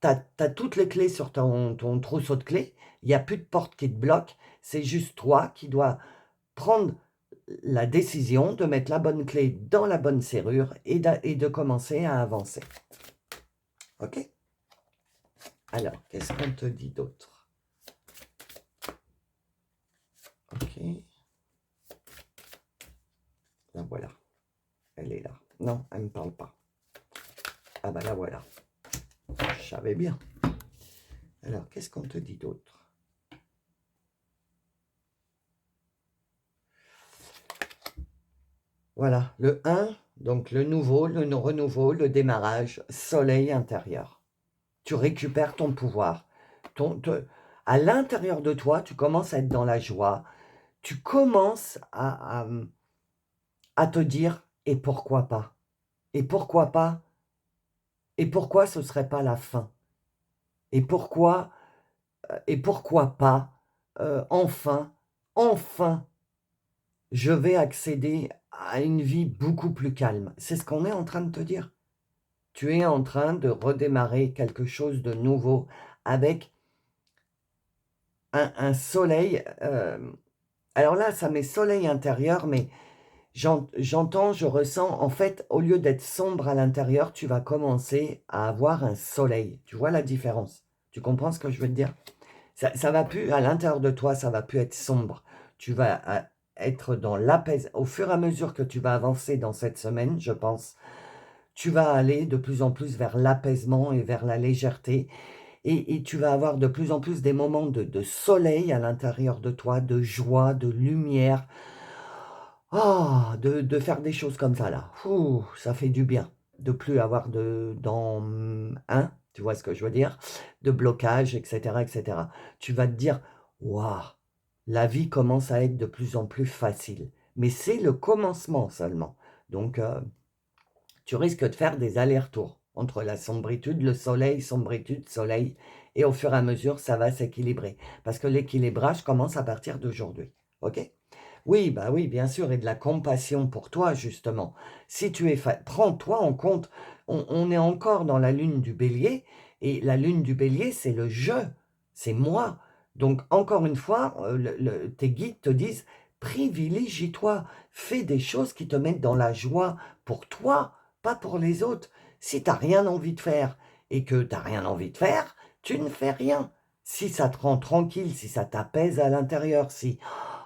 Tu as toutes les clés sur ton trousseau de clés, il n'y a plus de porte qui te bloque, c'est juste toi qui dois prendre la décision de mettre la bonne clé dans la bonne serrure et de commencer à avancer. Ok? Alors, qu'est-ce qu'on te dit d'autre? Ok. La voilà. Elle est là. Non, elle ne me parle pas. Ah bah la voilà. Je savais bien. Alors, qu'est-ce qu'on te dit d'autre? Voilà, le 1, donc le nouveau, le renouveau, le démarrage, soleil intérieur. Tu récupères ton pouvoir. À l'intérieur de toi, tu commences à être dans la joie. Tu commences à te dire, et pourquoi pas? Et pourquoi pas? Et pourquoi ce ne serait pas la fin? Et pourquoi pas, enfin, je vais accéder à une vie beaucoup plus calme. C'est ce qu'on est en train de te dire. Tu es en train de redémarrer quelque chose de nouveau avec un soleil. Alors là, ça met soleil intérieur, mais j'entends, je ressens, en fait, au lieu d'être sombre à l'intérieur, tu vas commencer à avoir un soleil. Tu vois la différence? Tu comprends ce que je veux te dire? Ça va plus, à l'intérieur de toi, ça va plus être sombre. Tu vas être dans l'apaisement. Au fur et à mesure que tu vas avancer dans cette semaine, je pense, tu vas aller de plus en plus vers l'apaisement et vers la légèreté. Et tu vas avoir de plus en plus des moments de soleil à l'intérieur de toi, de joie, de lumière. de faire des choses comme ça, là. Ouh, ça fait du bien. De plus avoir tu vois ce que je veux dire? De blocage, etc., etc. Tu vas te dire, waouh, la vie commence à être de plus en plus facile. Mais c'est le commencement seulement. Donc, tu risques de faire des allers-retours entre la sombritude, le soleil, sombritude, soleil, et au fur et à mesure, ça va s'équilibrer. Parce que l'équilibrage commence à partir d'aujourd'hui. OK? Oui, bah oui, bien sûr, et de la compassion pour toi, justement. Si tu es prends-toi en compte, on est encore dans la lune du bélier, et la lune du bélier, c'est le je, c'est moi. Donc, encore une fois, tes guides te disent, privilégie-toi, fais des choses qui te mettent dans la joie pour toi, pas pour les autres. Si tu n'as rien envie de faire et que tu n'as rien envie de faire, tu ne fais rien. Si ça te rend tranquille, si ça t'apaise à l'intérieur, si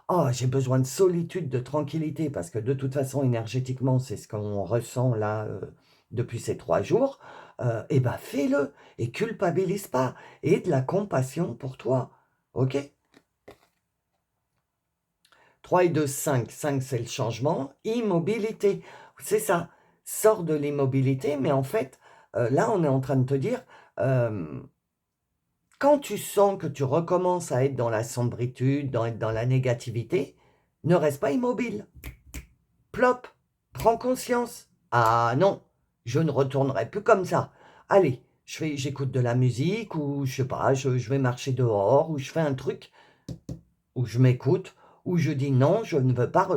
oh, j'ai besoin de solitude, de tranquillité, parce que de toute façon, énergétiquement, c'est ce qu'on ressent là depuis ces 3 jours, eh ben fais-le et culpabilise pas. Et de la compassion pour toi. OK? 3 et 2, 5. 5, c'est le changement. Immobilité. C'est ça. Sors de l'immobilité, mais en fait, là, on est en train de te dire, euh, quand tu sens que tu recommences à être dans la sombritude, être dans la négativité, ne reste pas immobile. Plop, prends conscience. Ah non, je ne retournerai plus comme ça. Allez, j'écoute de la musique, ou je sais pas, je vais marcher dehors, ou je fais un truc, où je m'écoute, où je dis non, je ne veux pas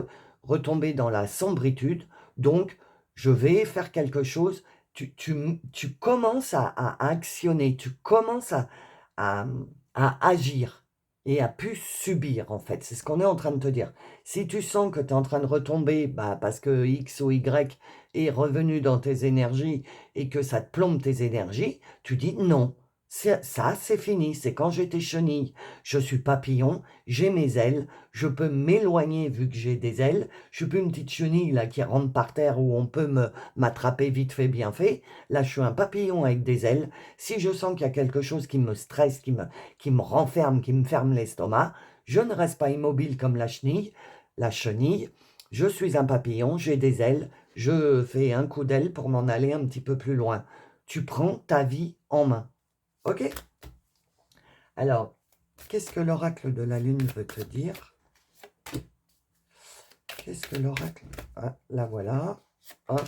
retomber dans la sombritude, donc je vais faire quelque chose. Tu commences à actionner, tu commences à, à agir et à plus subir, en fait. C'est ce qu'on est en train de te dire. Si tu sens que tu es en train de retomber, bah, parce que X ou Y est revenu dans tes énergies et que ça te plombe tes énergies, tu dis non. Ça, c'est fini. C'est quand j'étais chenille. Je suis papillon, j'ai mes ailes, je peux m'éloigner vu que j'ai des ailes. Je suis plus une petite chenille là qui rentre par terre où on peut m'attraper vite fait, bien fait. Là, je suis un papillon avec des ailes. Si je sens qu'il y a quelque chose qui me stresse, qui me renferme, qui me ferme l'estomac, je ne reste pas immobile comme la chenille. La chenille, je suis un papillon, j'ai des ailes, je fais un coup d'aile pour m'en aller un petit peu plus loin. Tu prends ta vie en main. OK? Alors, qu'est-ce que l'oracle de la Lune veut te dire? Qu'est-ce que l'oracle... Ah, la voilà. Hop.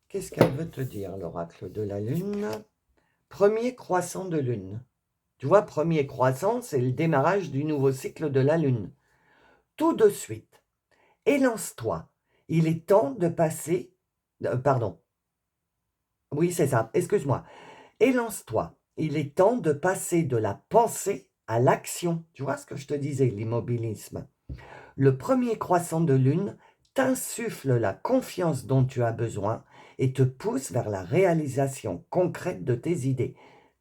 Qu'est-ce qu'elle veut te dire, l'oracle de la Lune? Premier croissant de Lune. Tu vois, premier croissant, c'est le démarrage du nouveau cycle de la Lune. Tout de suite, élance-toi. Il est temps de passer... pardon. Oui, c'est ça. Excuse-moi. Élance-toi. Il est temps de passer de la pensée à l'action. Tu vois ce que je te disais, l'immobilisme. Le premier croissant de lune t'insuffle la confiance dont tu as besoin et te pousse vers la réalisation concrète de tes idées.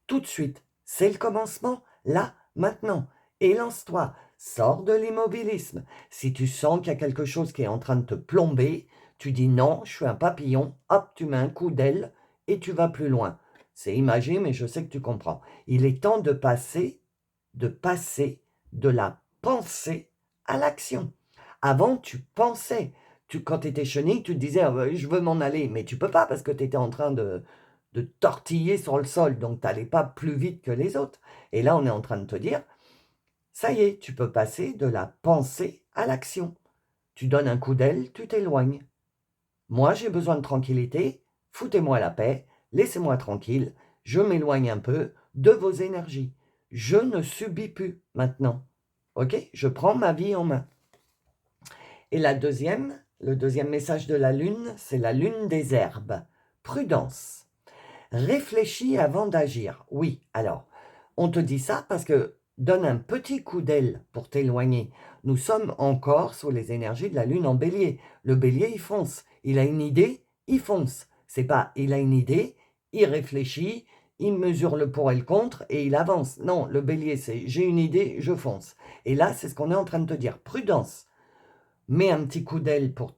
Tout de suite, c'est le commencement, là, maintenant. Élance-toi, sors de l'immobilisme. Si tu sens qu'il y a quelque chose qui est en train de te plomber, tu dis non, je suis un papillon, hop, tu mets un coup d'aile et tu vas plus loin. C'est imagé, mais je sais que tu comprends. Il est temps de passer de la pensée à l'action. Avant, tu pensais. Quand tu étais chenille, tu te disais je veux m'en aller, mais tu peux pas parce que tu étais en train de tortiller sur le sol, donc tu n'allais pas plus vite que les autres. Et là, on est en train de te dire, ça y est, tu peux passer de la pensée à l'action. Tu donnes un coup d'aile, tu t'éloignes. Moi, j'ai besoin de tranquillité, foutez-moi la paix, laissez-moi tranquille, je m'éloigne un peu de vos énergies. Je ne subis plus maintenant. Ok? Je prends ma vie en main. Et le deuxième message de la lune, c'est la lune des herbes. Prudence. Réfléchis avant d'agir. Oui, alors, on te dit ça parce que donne un petit coup d'aile pour t'éloigner. Nous sommes encore sous les énergies de la lune en bélier. Le bélier, il fonce. Il a une idée, il fonce. C'est pas, il a une idée, il réfléchit, il mesure le pour et le contre et il avance. Non, le bélier, c'est j'ai une idée, je fonce. Et là, c'est ce qu'on est en train de te dire. Prudence. Mets un petit coup d'aile pour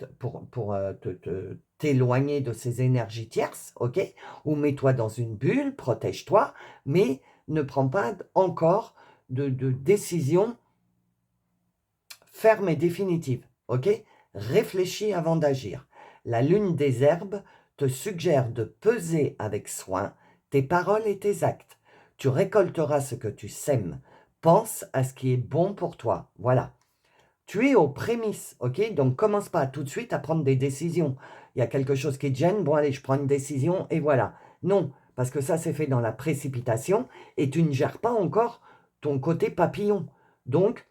t'éloigner de ces énergies tierces, ok? Ou mets-toi dans une bulle, protège-toi, mais ne prends pas encore de décision ferme et définitive, ok? réfléchis avant d'agir. La lune des herbes te suggère de peser avec soin tes paroles et tes actes. Tu récolteras ce que tu sèmes. Pense à ce qui est bon pour toi. Voilà. Tu es aux prémices, ok? Donc, commence pas tout de suite à prendre des décisions. Il y a quelque chose qui te gêne, bon allez, je prends une décision et voilà. Non, parce que ça, c'est fait dans la précipitation et tu ne gères pas encore ton côté papillon. Donc,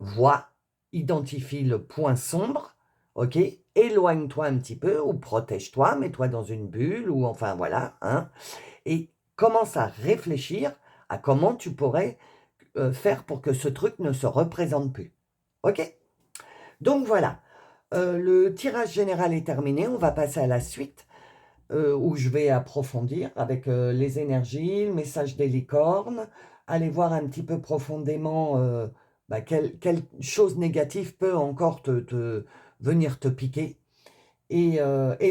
vois, identifie le point sombre, ok? Éloigne-toi un petit peu ou protège-toi, mets-toi dans une bulle ou enfin voilà, hein? Et commence à réfléchir à comment tu pourrais faire pour que ce truc ne se représente plus. Ok? Donc voilà, le tirage général est terminé, on va passer à la suite où je vais approfondir avec les énergies, le message des licornes, aller voir un petit peu profondément quelle chose négative peut encore venir te piquer et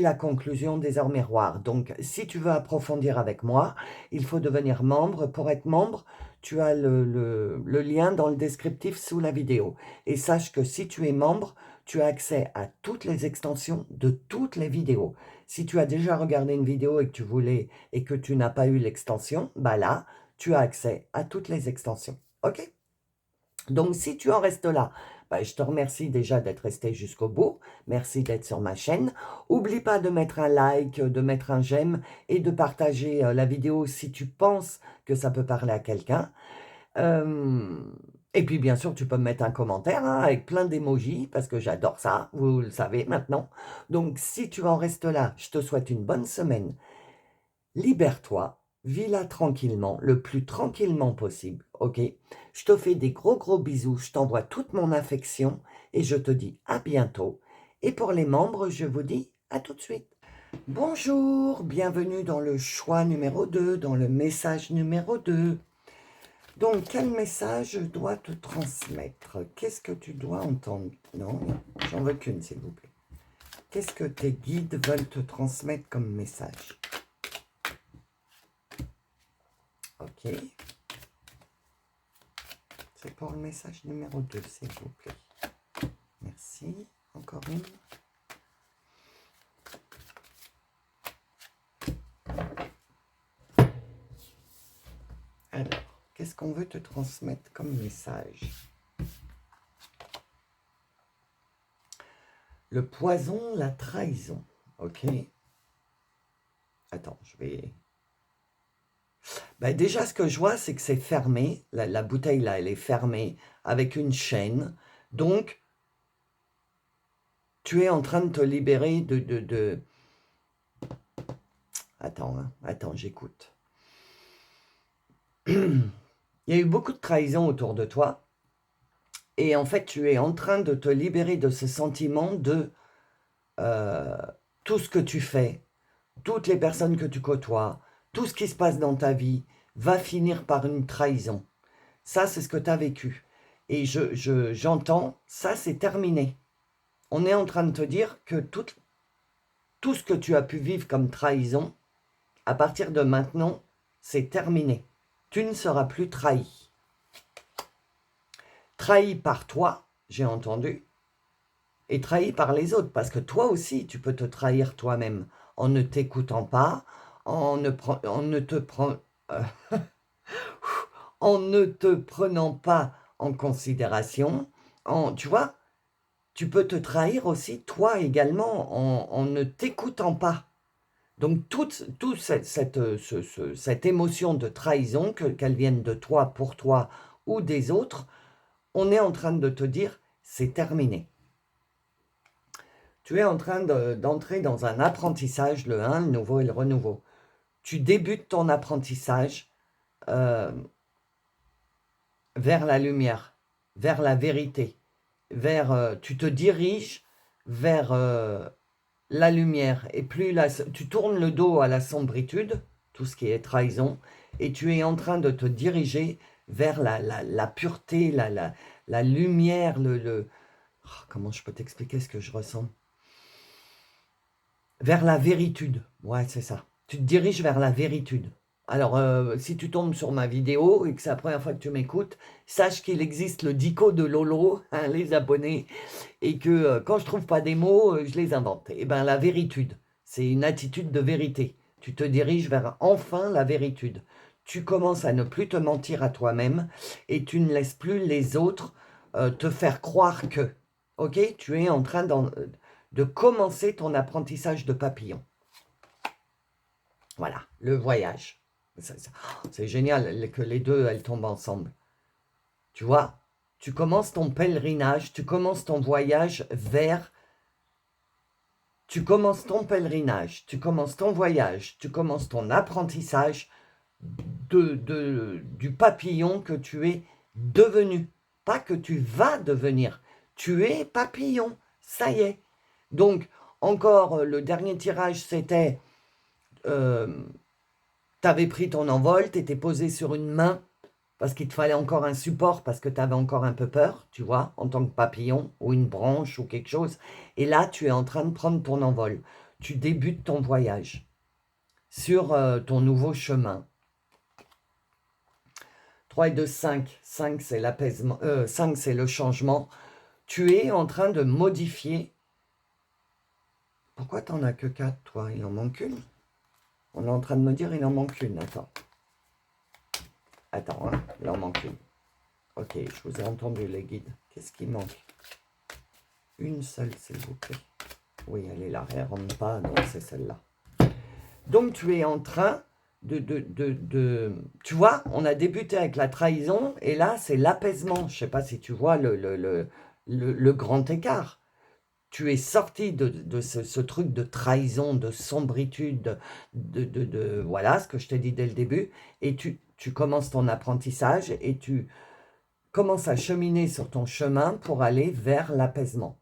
la conclusion des arts miroirs. Donc, si tu veux approfondir avec moi, il faut devenir membre. Pour être membre, tu as le lien dans le descriptif sous la vidéo. Et sache que si tu es membre, tu as accès à toutes les extensions de toutes les vidéos. Si tu as déjà regardé une vidéo et que tu voulais et que tu n'as pas eu l'extension, bah là, tu as accès à toutes les extensions. OK? Donc, si tu en restes là, bah, je te remercie déjà d'être resté jusqu'au bout. Merci d'être sur ma chaîne. Oublie pas de mettre un like, de mettre un j'aime et de partager la vidéo si tu penses que ça peut parler à quelqu'un. Et puis, bien sûr, tu peux me mettre un commentaire hein, avec plein d'émojis parce que j'adore ça, vous le savez maintenant. Donc, si tu en restes là, je te souhaite une bonne semaine. Libère-toi, vis-la tranquillement, le plus tranquillement possible, ok? Je te fais des gros bisous, je t'envoie toute mon affection et je te dis à bientôt. Et pour les membres, je vous dis à tout de suite. Bonjour, bienvenue dans le choix numéro 2, dans le message numéro 2. Donc, quel message je dois te transmettre? Qu'est-ce que tu dois entendre? Non, j'en veux qu'une, s'il vous plaît. Qu'est-ce que tes guides veulent te transmettre comme message? Ok. C'est pour le message numéro 2, s'il vous plaît. Merci. Encore une. Alors, qu'est-ce qu'on veut te transmettre comme message? Le poison, la trahison. Ok. Attends, je vais... Ben déjà, ce que je vois, c'est que c'est fermé. La bouteille, là, elle est fermée avec une chaîne. Donc, tu es en train de te libérer de... Attends, hein, attends, j'écoute. Il y a eu beaucoup de trahison autour de toi. Et en fait, tu es en train de te libérer de ce sentiment de tout ce que tu fais, toutes les personnes que tu côtoies, tout ce qui se passe dans ta vie va finir par une trahison. Ça, c'est ce que tu as vécu. Et j'entends, ça, c'est terminé. On est en train de te dire que tout ce que tu as pu vivre comme trahison, à partir de maintenant, c'est terminé. Tu ne seras plus trahi. Trahi par toi, j'ai entendu, et trahi par les autres, parce que toi aussi, tu peux te trahir toi-même en ne t'écoutant pas, en ne te prenant pas en considération, tu vois, tu peux te trahir aussi toi également en ne t'écoutant pas. Donc toute cette émotion de trahison, qu'elle vienne de toi, pour toi ou des autres, on est en train de te dire, c'est terminé. Tu es en train d'entrer dans un apprentissage, le 1, le nouveau et le renouveau. Tu débutes ton apprentissage vers la lumière, vers la vérité, tu te diriges vers la lumière. Et plus tu tournes le dos à la sombritude, tout ce qui est trahison, et tu es en train de te diriger vers la pureté, la lumière, oh, comment je peux t'expliquer ce que je ressens? Vers la véritude. Ouais, c'est ça. Tu te diriges vers la véritude. Alors, si tu tombes sur ma vidéo et que c'est la première fois que tu m'écoutes, sache qu'il existe le dico de Lolo, hein, les abonnés, et que quand je trouve pas des mots, je les invente. Et bien, la véritude, c'est une attitude de vérité. Tu te diriges vers enfin la véritude. Tu commences à ne plus te mentir à toi-même et tu ne laisses plus les autres te faire croire que. Ok? Tu es en train de commencer ton apprentissage de papillon. Voilà, le voyage. C'est génial que les deux, elles tombent ensemble. Tu vois, tu commences ton pèlerinage, tu commences ton voyage vers... Tu commences ton pèlerinage, tu commences ton voyage, tu commences ton apprentissage du papillon que tu es devenu. Pas que tu vas devenir. Tu es papillon. Ça y est. Donc, encore, le dernier tirage, c'était... tu avais pris ton envol, tu étais posé sur une main parce qu'il te fallait encore un support, parce que tu avais encore un peu peur, tu vois, en tant que papillon, ou une branche, ou quelque chose. Et là, tu es en train de prendre ton envol. Tu débutes ton voyage sur ton nouveau chemin. 3 et 2, 5. 5, c'est l'apaisement. 5, c'est le changement. Tu es en train de modifier. Pourquoi t'en as que 4, toi? Il en manque une? On est en train de me dire il en manque une. Attends. Attends, hein, il en manque une. Ok, je vous ai entendu, les guides. Qu'est-ce qui manque? Une seule, s'il vous plaît. Oui, elle est là. Elle ne rentre pas, donc c'est celle-là. Donc, tu es en train Tu vois, on a débuté avec la trahison, et là, c'est l'apaisement. Je ne sais pas si tu vois le grand écart. Tu es sorti de ce truc de trahison, de sombritude, voilà, ce que je t'ai dit dès le début, et tu commences ton apprentissage, et tu commences à cheminer sur ton chemin pour aller vers l'apaisement.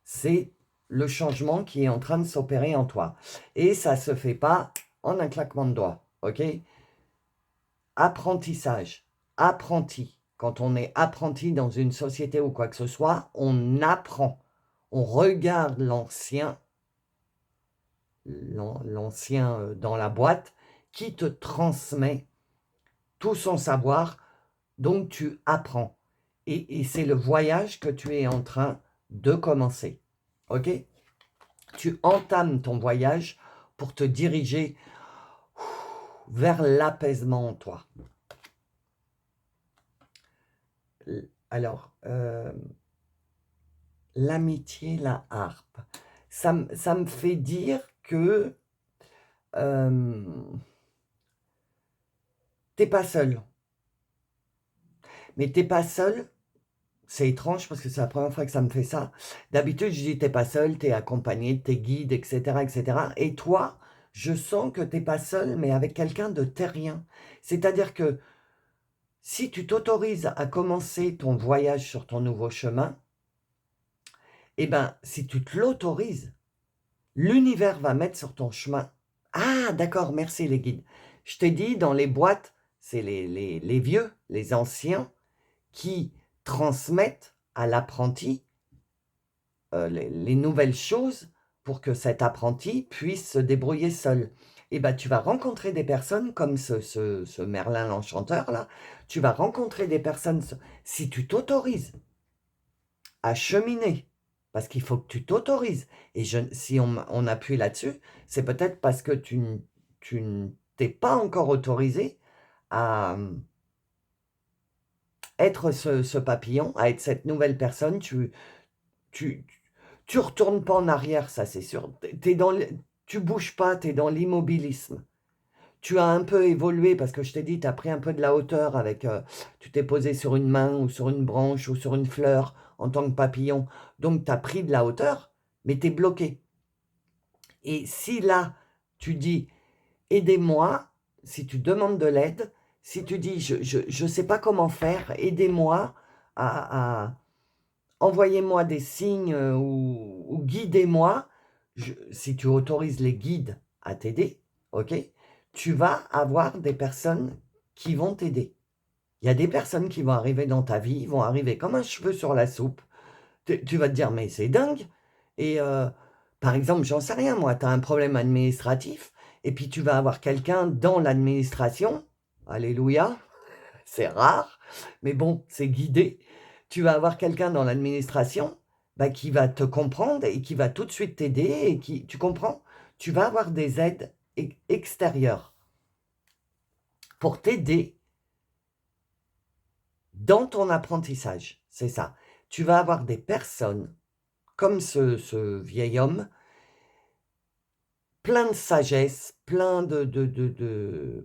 C'est le changement qui est en train de s'opérer en toi. Et ça ne se fait pas en un claquement de doigts, ok? Apprentissage, apprenti. Quand on est apprenti dans une société ou quoi que ce soit, on apprend. On regarde l'ancien dans la boîte qui te transmet tout son savoir, donc tu apprends. Et c'est le voyage que tu es en train de commencer. Ok? Tu entames ton voyage pour te diriger vers l'apaisement en toi. Alors, l'amitié, la harpe. Ça me fait dire que t'es pas seul. Mais t'es pas seul. C'est étrange parce que c'est la première fois que ça me fait ça. D'habitude, je dis t'es pas seul, t'es accompagné de tes guides, etc., etc. Et toi, je sens que t'es pas seul, mais avec quelqu'un de terrien. C'est-à-dire que si tu t'autorises à commencer ton voyage sur ton nouveau chemin, eh bien, si tu te l'autorises, l'univers va mettre sur ton chemin. Ah, d'accord, merci les guides. Je t'ai dit, dans les boîtes, c'est les vieux, les anciens, qui transmettent à l'apprenti les nouvelles choses pour que cet apprenti puisse se débrouiller seul. Et bien, tu vas rencontrer des personnes comme ce Merlin l'Enchanteur, là. Tu vas rencontrer des personnes, si tu t'autorises à cheminer, parce qu'il faut que tu t'autorises. Et si on appuie là-dessus, c'est peut-être parce que tu ne t'es pas encore autorisé à être ce papillon, à être cette nouvelle personne. Tu retournes pas en arrière, ça c'est sûr. Tu bouges pas, tu es dans l'immobilisme. Tu as un peu évolué parce que je t'ai dit, tu as pris un peu de la hauteur avec... tu t'es posé sur une main ou sur une branche ou sur une fleur en tant que papillon. Donc, tu as pris de la hauteur, mais tu es bloqué. Et si là, tu dis, aidez-moi, si tu demandes de l'aide, si tu dis, je ne sais pas comment faire, aidez-moi à envoyez-moi des signes ou guidez-moi, si tu autorises les guides à t'aider, ok, tu vas avoir des personnes qui vont t'aider. Il y a des personnes qui vont arriver dans ta vie, vont arriver comme un cheveu sur la soupe. Tu vas te dire, mais c'est dingue. Et par exemple, j'en sais rien, moi, tu as un problème administratif Et puis tu vas avoir quelqu'un dans l'administration, alléluia, c'est rare, mais bon, c'est guidé. Tu vas avoir quelqu'un dans l'administration bah, qui va te comprendre et qui va tout de suite t'aider et qui, tu comprends? Tu vas avoir des aides extérieures pour t'aider dans ton apprentissage, c'est ça. Tu vas avoir des personnes comme ce vieil homme, plein de sagesse, plein de...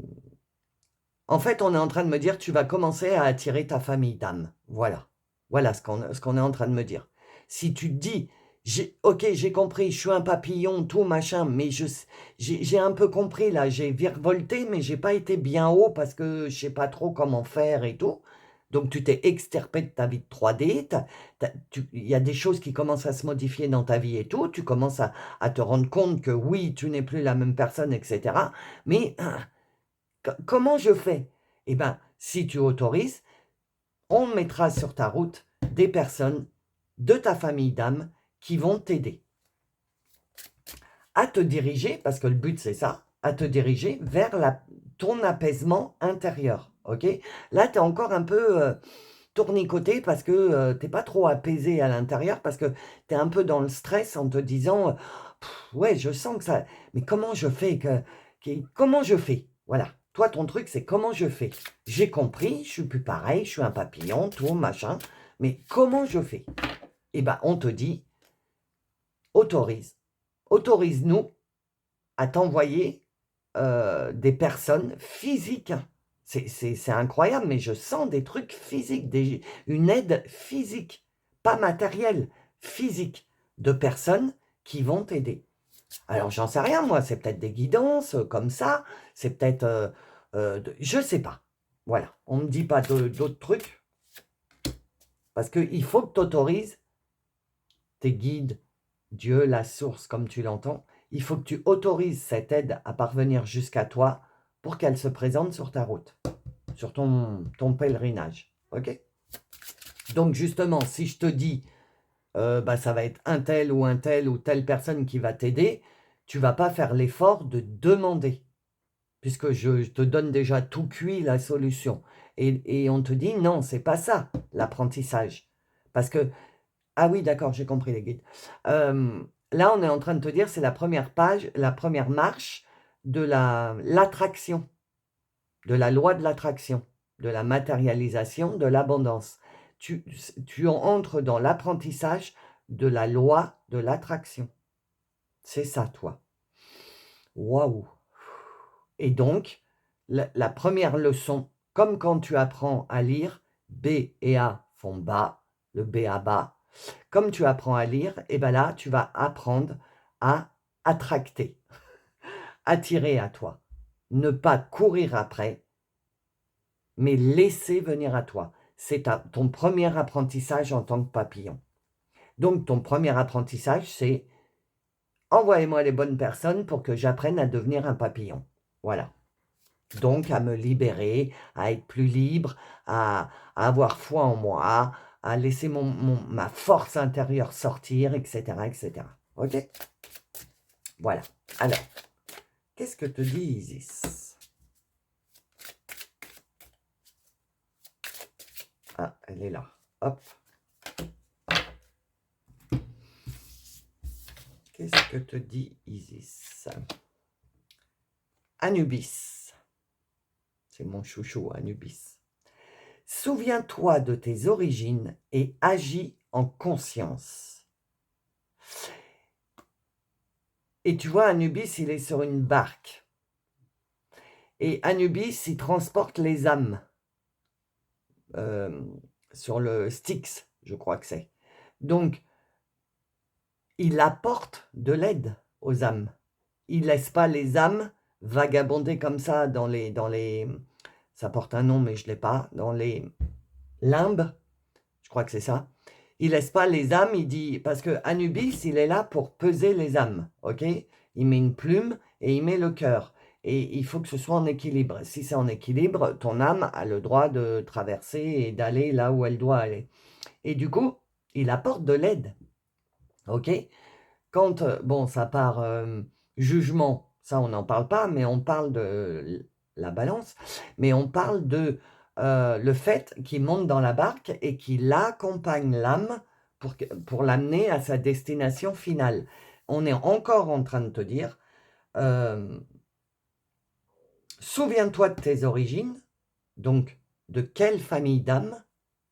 En fait, on est en train de me dire, tu vas commencer à attirer ta famille d'âme. Voilà. Voilà ce qu'on est en train de me dire. Si tu te dis, ok, j'ai compris, je suis un papillon, tout machin, mais j'ai un peu compris là, j'ai virevolté, mais j'ai pas été bien haut parce que je sais pas trop comment faire et tout. Donc tu t'es extirpé de ta vie de 3D, il y a des choses qui commencent à se modifier dans ta vie et tout, tu commences à te rendre compte que oui, tu n'es plus la même personne, etc. Mais comment je fais? Eh bien, si tu autorises, on mettra sur ta route des personnes de ta famille d'âme qui vont t'aider à te diriger, parce que le but c'est ça, à te diriger vers ton apaisement intérieur. Ok? Là, tu es encore un peu tournicoté parce que tu n'es pas trop apaisé à l'intérieur, parce que tu es un peu dans le stress en te disant ouais, je sens que ça. Mais comment je fais comment je fais? Voilà. Toi, ton truc, c'est comment je fais. J'ai compris, je suis plus pareil, je suis un papillon, tout, machin. Mais comment je fais? Eh bien, on te dit, autorise. Autorise-nous à t'envoyer des personnes physiques. C'est incroyable, mais je sens des trucs physiques, une aide physique, pas matérielle, physique, de personnes qui vont t'aider. Alors, j'en sais rien, moi, c'est peut-être des guidances comme ça, c'est peut-être... je sais pas. Voilà, on ne me dit pas d'autres trucs, parce qu'il faut que tu autorises tes guides, Dieu, la source, comme tu l'entends, il faut que tu autorises cette aide à parvenir jusqu'à toi pour qu'elle se présente sur ta route, sur ton pèlerinage. Ok? Donc, justement, si je te dis bah, ça va être un tel ou telle personne qui va t'aider, tu vas pas faire l'effort de demander, puisque je te donne déjà tout cuit la solution. Et on te dit, non, c'est pas ça, l'apprentissage. Parce que, ah oui, d'accord, j'ai compris les guides. Là, on est en train de te dire, c'est la première page, la première marche de l'attraction, de la loi de l'attraction, de la matérialisation, de l'abondance. Tu entres dans l'apprentissage de la loi de l'attraction. C'est ça, toi. Waouh! Et donc, la première leçon, comme quand tu apprends à lire, B et A font bas, le B à bas. Comme tu apprends à lire, et ben là, tu vas apprendre à attracter, attirer à toi. Ne pas courir après, mais laisser venir à toi. C'est ton premier apprentissage en tant que papillon. Donc, ton premier apprentissage, c'est envoyez-moi les bonnes personnes pour que j'apprenne à devenir un papillon. Voilà. Donc, à me libérer, à être plus libre, à avoir foi en moi, à laisser ma force intérieure sortir, etc., etc. Ok? Voilà. Alors, qu'est-ce que te dit Isis? Ah, elle est là. Hop. Qu'est-ce que te dit Isis? Anubis. C'est mon chouchou, Anubis. Souviens-toi de tes origines et agis en conscience. Et tu vois, Anubis, il est sur une barque. Et Anubis, il transporte les âmes. Sur le Styx, je crois que c'est. Donc, il apporte de l'aide aux âmes. Il ne laisse pas les âmes vagabonder comme ça dans les ça porte un nom, mais je ne l'ai pas, dans les limbes, je crois que c'est ça. Il laisse pas les âmes, il dit, parce que Anubis, il est là pour peser les âmes, ok? Il met une plume et il met le cœur. Et il faut que ce soit en équilibre. Si c'est en équilibre, ton âme a le droit de traverser et d'aller là où elle doit aller. Et du coup, il apporte de l'aide, ok? Quand, bon, ça part jugement, Ça, on n'en parle pas, mais on parle de la balance, mais on parle de le fait qu'il monte dans la barque et qu'il accompagne l'âme pour l'amener à sa destination finale. On est encore en train de te dire, euh, souviens-toi de tes origines, donc de quelle famille d'âme,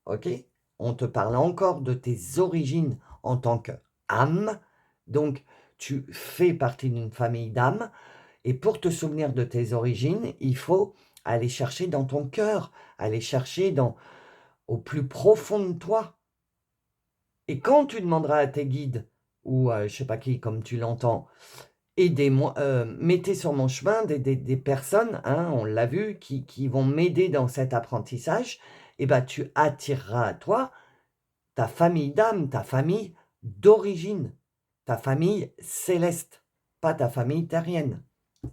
ok? On te parle encore de tes origines en tant qu'âme, donc tu fais partie d'une famille d'âmes, et pour te souvenir de tes origines, il faut aller chercher dans ton cœur, aller chercher au plus profond de toi. Et quand tu demanderas à tes guides, ou je ne sais pas qui, comme tu l'entends, aidez-moi, mettez sur mon chemin des personnes, hein, on l'a vu, qui vont m'aider dans cet apprentissage, et ben tu attireras à toi ta famille d'âme, ta famille d'origine, ta famille céleste, pas ta famille terrienne.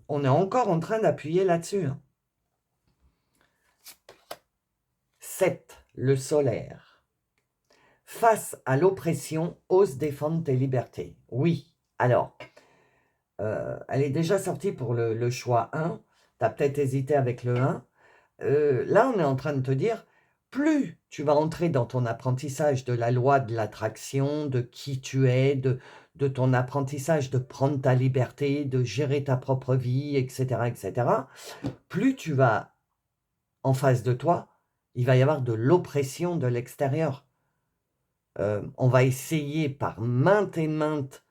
On est encore en train d'appuyer là-dessus. 7. Le solaire. Face à l'oppression, ose défendre tes libertés. Oui, alors, elle est déjà sortie pour le choix 1. Tu as peut-être hésité avec le 1. Là, on est en train de te dire, plus tu vas entrer dans ton apprentissage de la loi de l'attraction, de qui tu es, de ton apprentissage de prendre ta liberté, de gérer ta propre vie, etc., etc., plus tu vas en face de toi, il va y avoir de l'oppression de l'extérieur. On va essayer par maintes et maintes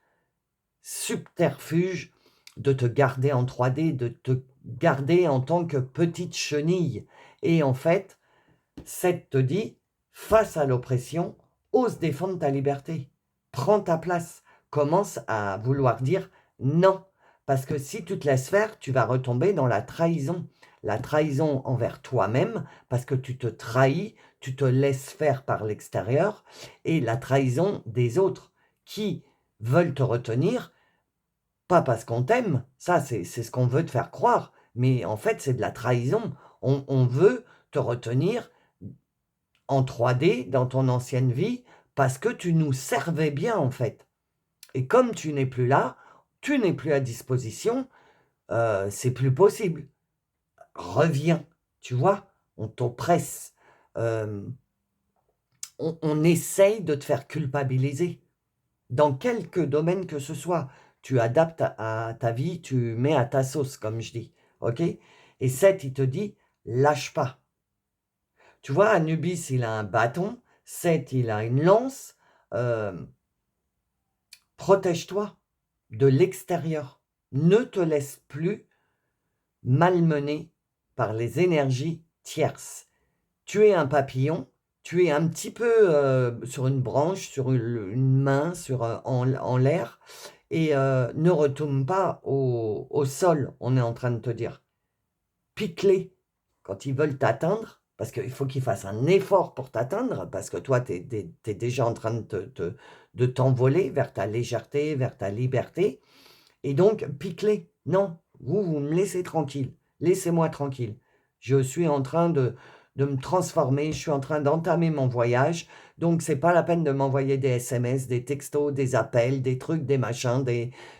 subterfuges de te garder en 3D, de te garder en tant que petite chenille. Et en fait, 7 te dit, face à l'oppression, ose défendre ta liberté. Prends ta place. Commence à vouloir dire non. Parce que si tu te laisses faire, tu vas retomber dans la trahison. La trahison envers toi-même, parce que tu te trahis, tu te laisses faire par l'extérieur, et la trahison des autres qui veulent te retenir, pas parce qu'on t'aime, ça c'est ce qu'on veut te faire croire, mais en fait c'est de la trahison. On veut te retenir en 3D dans ton ancienne vie parce que tu nous servais bien en fait. Et comme tu n'es plus là, tu n'es plus à disposition, c'est plus possible. Reviens, tu vois, on t'oppresse. Euh, on essaye de te faire culpabiliser. Dans quelque domaine que ce soit, tu adaptes à ta vie, tu mets à ta sauce, comme je dis. Ok? Et 7, il te dit, lâche pas. Tu vois, Anubis, il a un bâton. 7, il a une lance. Euh, Protège-toi de l'extérieur. Ne te laisse plus malmener par les énergies tierces. Tu es un papillon, tu es un petit peu sur une branche, sur une main, en l'air, et ne retourne pas au sol, on est en train de te dire. Pique-les quand ils veulent t'atteindre, parce qu'il faut qu'ils fassent un effort pour t'atteindre, parce que toi, tu es déjà en train de t'envoler vers ta légèreté, vers ta liberté, et donc pique-les. Non, vous me laissez tranquille, laissez-moi tranquille. Je suis en train de me transformer, je suis en train d'entamer mon voyage, donc c'est pas la peine de m'envoyer des SMS, des textos, des appels, des trucs, des machins,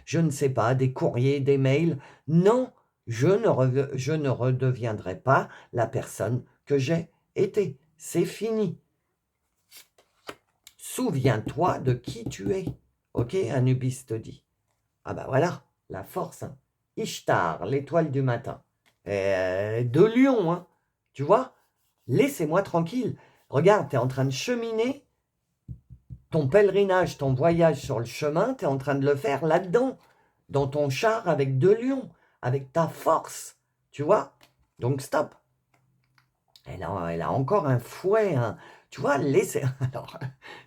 je ne sais pas, des courriers, des mails. Non, je ne redeviendrai pas la personne que j'ai été. C'est fini. Souviens-toi de qui tu es. Ok, Anubis te dit. Ah ben voilà, la force. Hein. Ishtar, l'étoile du matin. De Lion, hein. Tu vois? Laissez-moi tranquille. Regarde, tu es en train de cheminer. Ton pèlerinage, ton voyage sur le chemin, tu es en train de le faire là-dedans. Dans ton char avec 2 lions. Avec ta force. Tu vois? Donc stop. Elle a encore un fouet. Tu vois, laissez. Alors,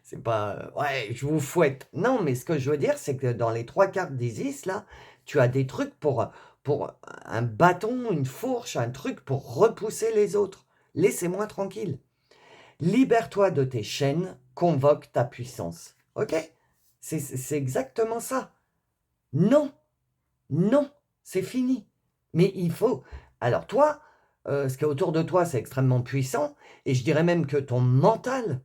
c'est pas. Ouais, je vous fouette. Non, mais ce que je veux dire, c'est que dans les 3 cartes d'Isis, là, tu as des trucs pour un bâton, une fourche, un truc pour repousser les autres. Laissez-moi tranquille. Libère-toi de tes chaînes, convoque ta puissance. Ok? C'est exactement ça. Non, non, c'est fini. Mais il faut. Alors, toi, ce qui est autour de toi, c'est extrêmement puissant. Et je dirais même que ton mental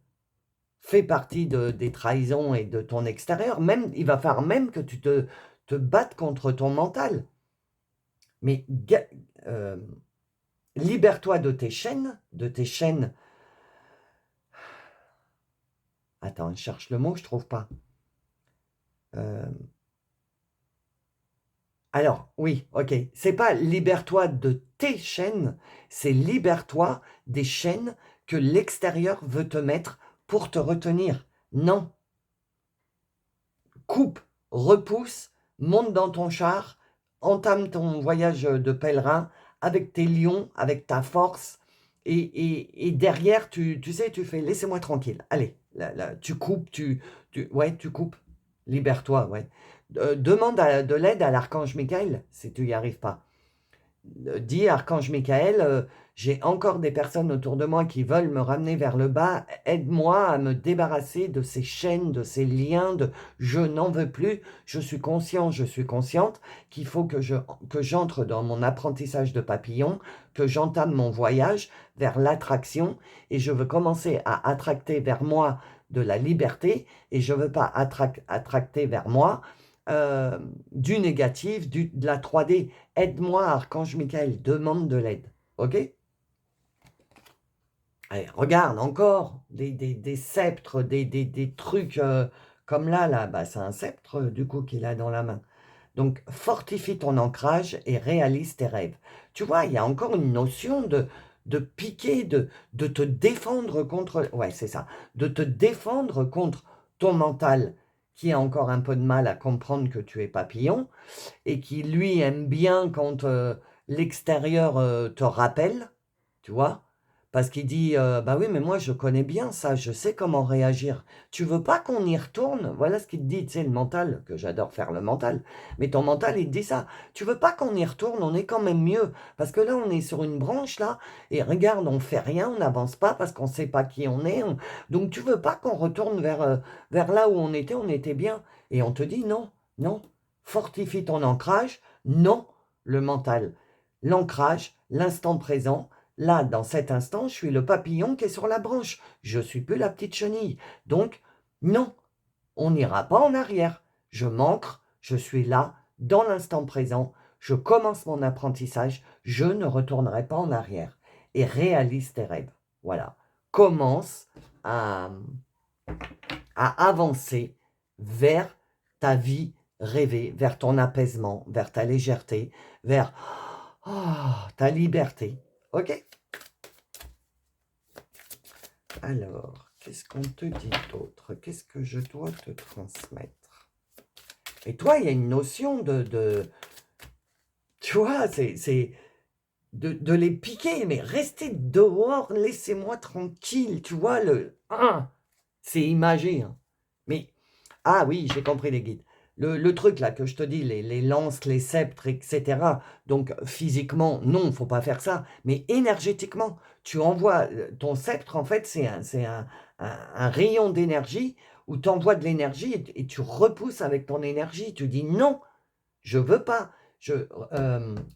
fait partie des trahisons et de ton extérieur. Même, il va falloir même que tu te battes contre ton mental. Mais libère-toi de tes chaînes, Attends, je cherche le mot, je trouve pas. Alors, oui, ok. C'est pas libère-toi de tes chaînes, c'est libère-toi des chaînes que l'extérieur veut te mettre pour te retenir. Non. Coupe, repousse, monte dans ton char, entame ton voyage de pèlerin avec tes lions, avec ta force. Et derrière, tu sais, tu fais laissez-moi tranquille. Allez, là, tu coupes, ouais, tu coupes. Libère-toi, ouais. Demande de l'aide à l'archange Michael si tu n'y arrives pas. Dis Archange Michael, j'ai encore des personnes autour de moi qui veulent me ramener vers le bas, aide-moi à me débarrasser de ces chaînes, de ces liens, je n'en veux plus, je suis conscient, je suis consciente qu'il faut que j'entre dans mon apprentissage de papillon, que j'entame mon voyage vers l'attraction et je veux commencer à attracter vers moi de la liberté et je ne veux pas attracter vers moi du négatif, de la 3D. Aide-moi, Archange Michael, demande de l'aide. Ok? Allez, regarde, encore des sceptres, des trucs comme là, bah, c'est un sceptre du coup qu'il a dans la main. Donc, fortifie ton ancrage et réalise tes rêves. Tu vois, il y a encore une notion de piquer, de te défendre contre... Ouais, c'est ça. De te défendre contre ton mental qui a encore un peu de mal à comprendre que tu es papillon et qui, lui, aime bien quand l'extérieur te rappelle, tu vois, parce qu'il dit, bah oui, mais moi, je connais bien ça, je sais comment réagir. Tu veux pas qu'on y retourne? Voilà ce qu'il te dit, tu sais, le mental, que j'adore faire le mental, mais ton mental, il te dit ça. Tu veux pas qu'on y retourne? On est quand même mieux, parce que là, on est sur une branche, là, et regarde, on fait rien, on n'avance pas, parce qu'on sait pas qui on est. Donc, tu veux pas qu'on retourne vers là où on était bien. Et on te dit, non, non, fortifie ton ancrage, non, le mental. L'ancrage, l'instant présent, là, dans cet instant, je suis le papillon qui est sur la branche. Je ne suis plus la petite chenille. Donc, non, on n'ira pas en arrière. Je m'ancre, je suis là, dans l'instant présent. Je commence mon apprentissage. Je ne retournerai pas en arrière. Et réalise tes rêves. Voilà. Commence à avancer vers ta vie rêvée, vers ton apaisement, vers ta légèreté, vers ta liberté. Ok? Alors, qu'est-ce qu'on te dit d'autre? Qu'est-ce que je dois te transmettre? Et toi, il y a une notion tu vois, c'est de les piquer, mais restez dehors, laissez-moi tranquille, tu vois, c'est imagé. Hein. Mais, ah oui, j'ai compris les guides. Le truc là que je te dis, les lances, les sceptres, etc. Donc physiquement, non, il ne faut pas faire ça. Mais énergétiquement, tu envoies ton sceptre, en fait, c'est un rayon d'énergie où tu envoies de l'énergie et tu repousses avec ton énergie. Tu dis non, je veux pas. Je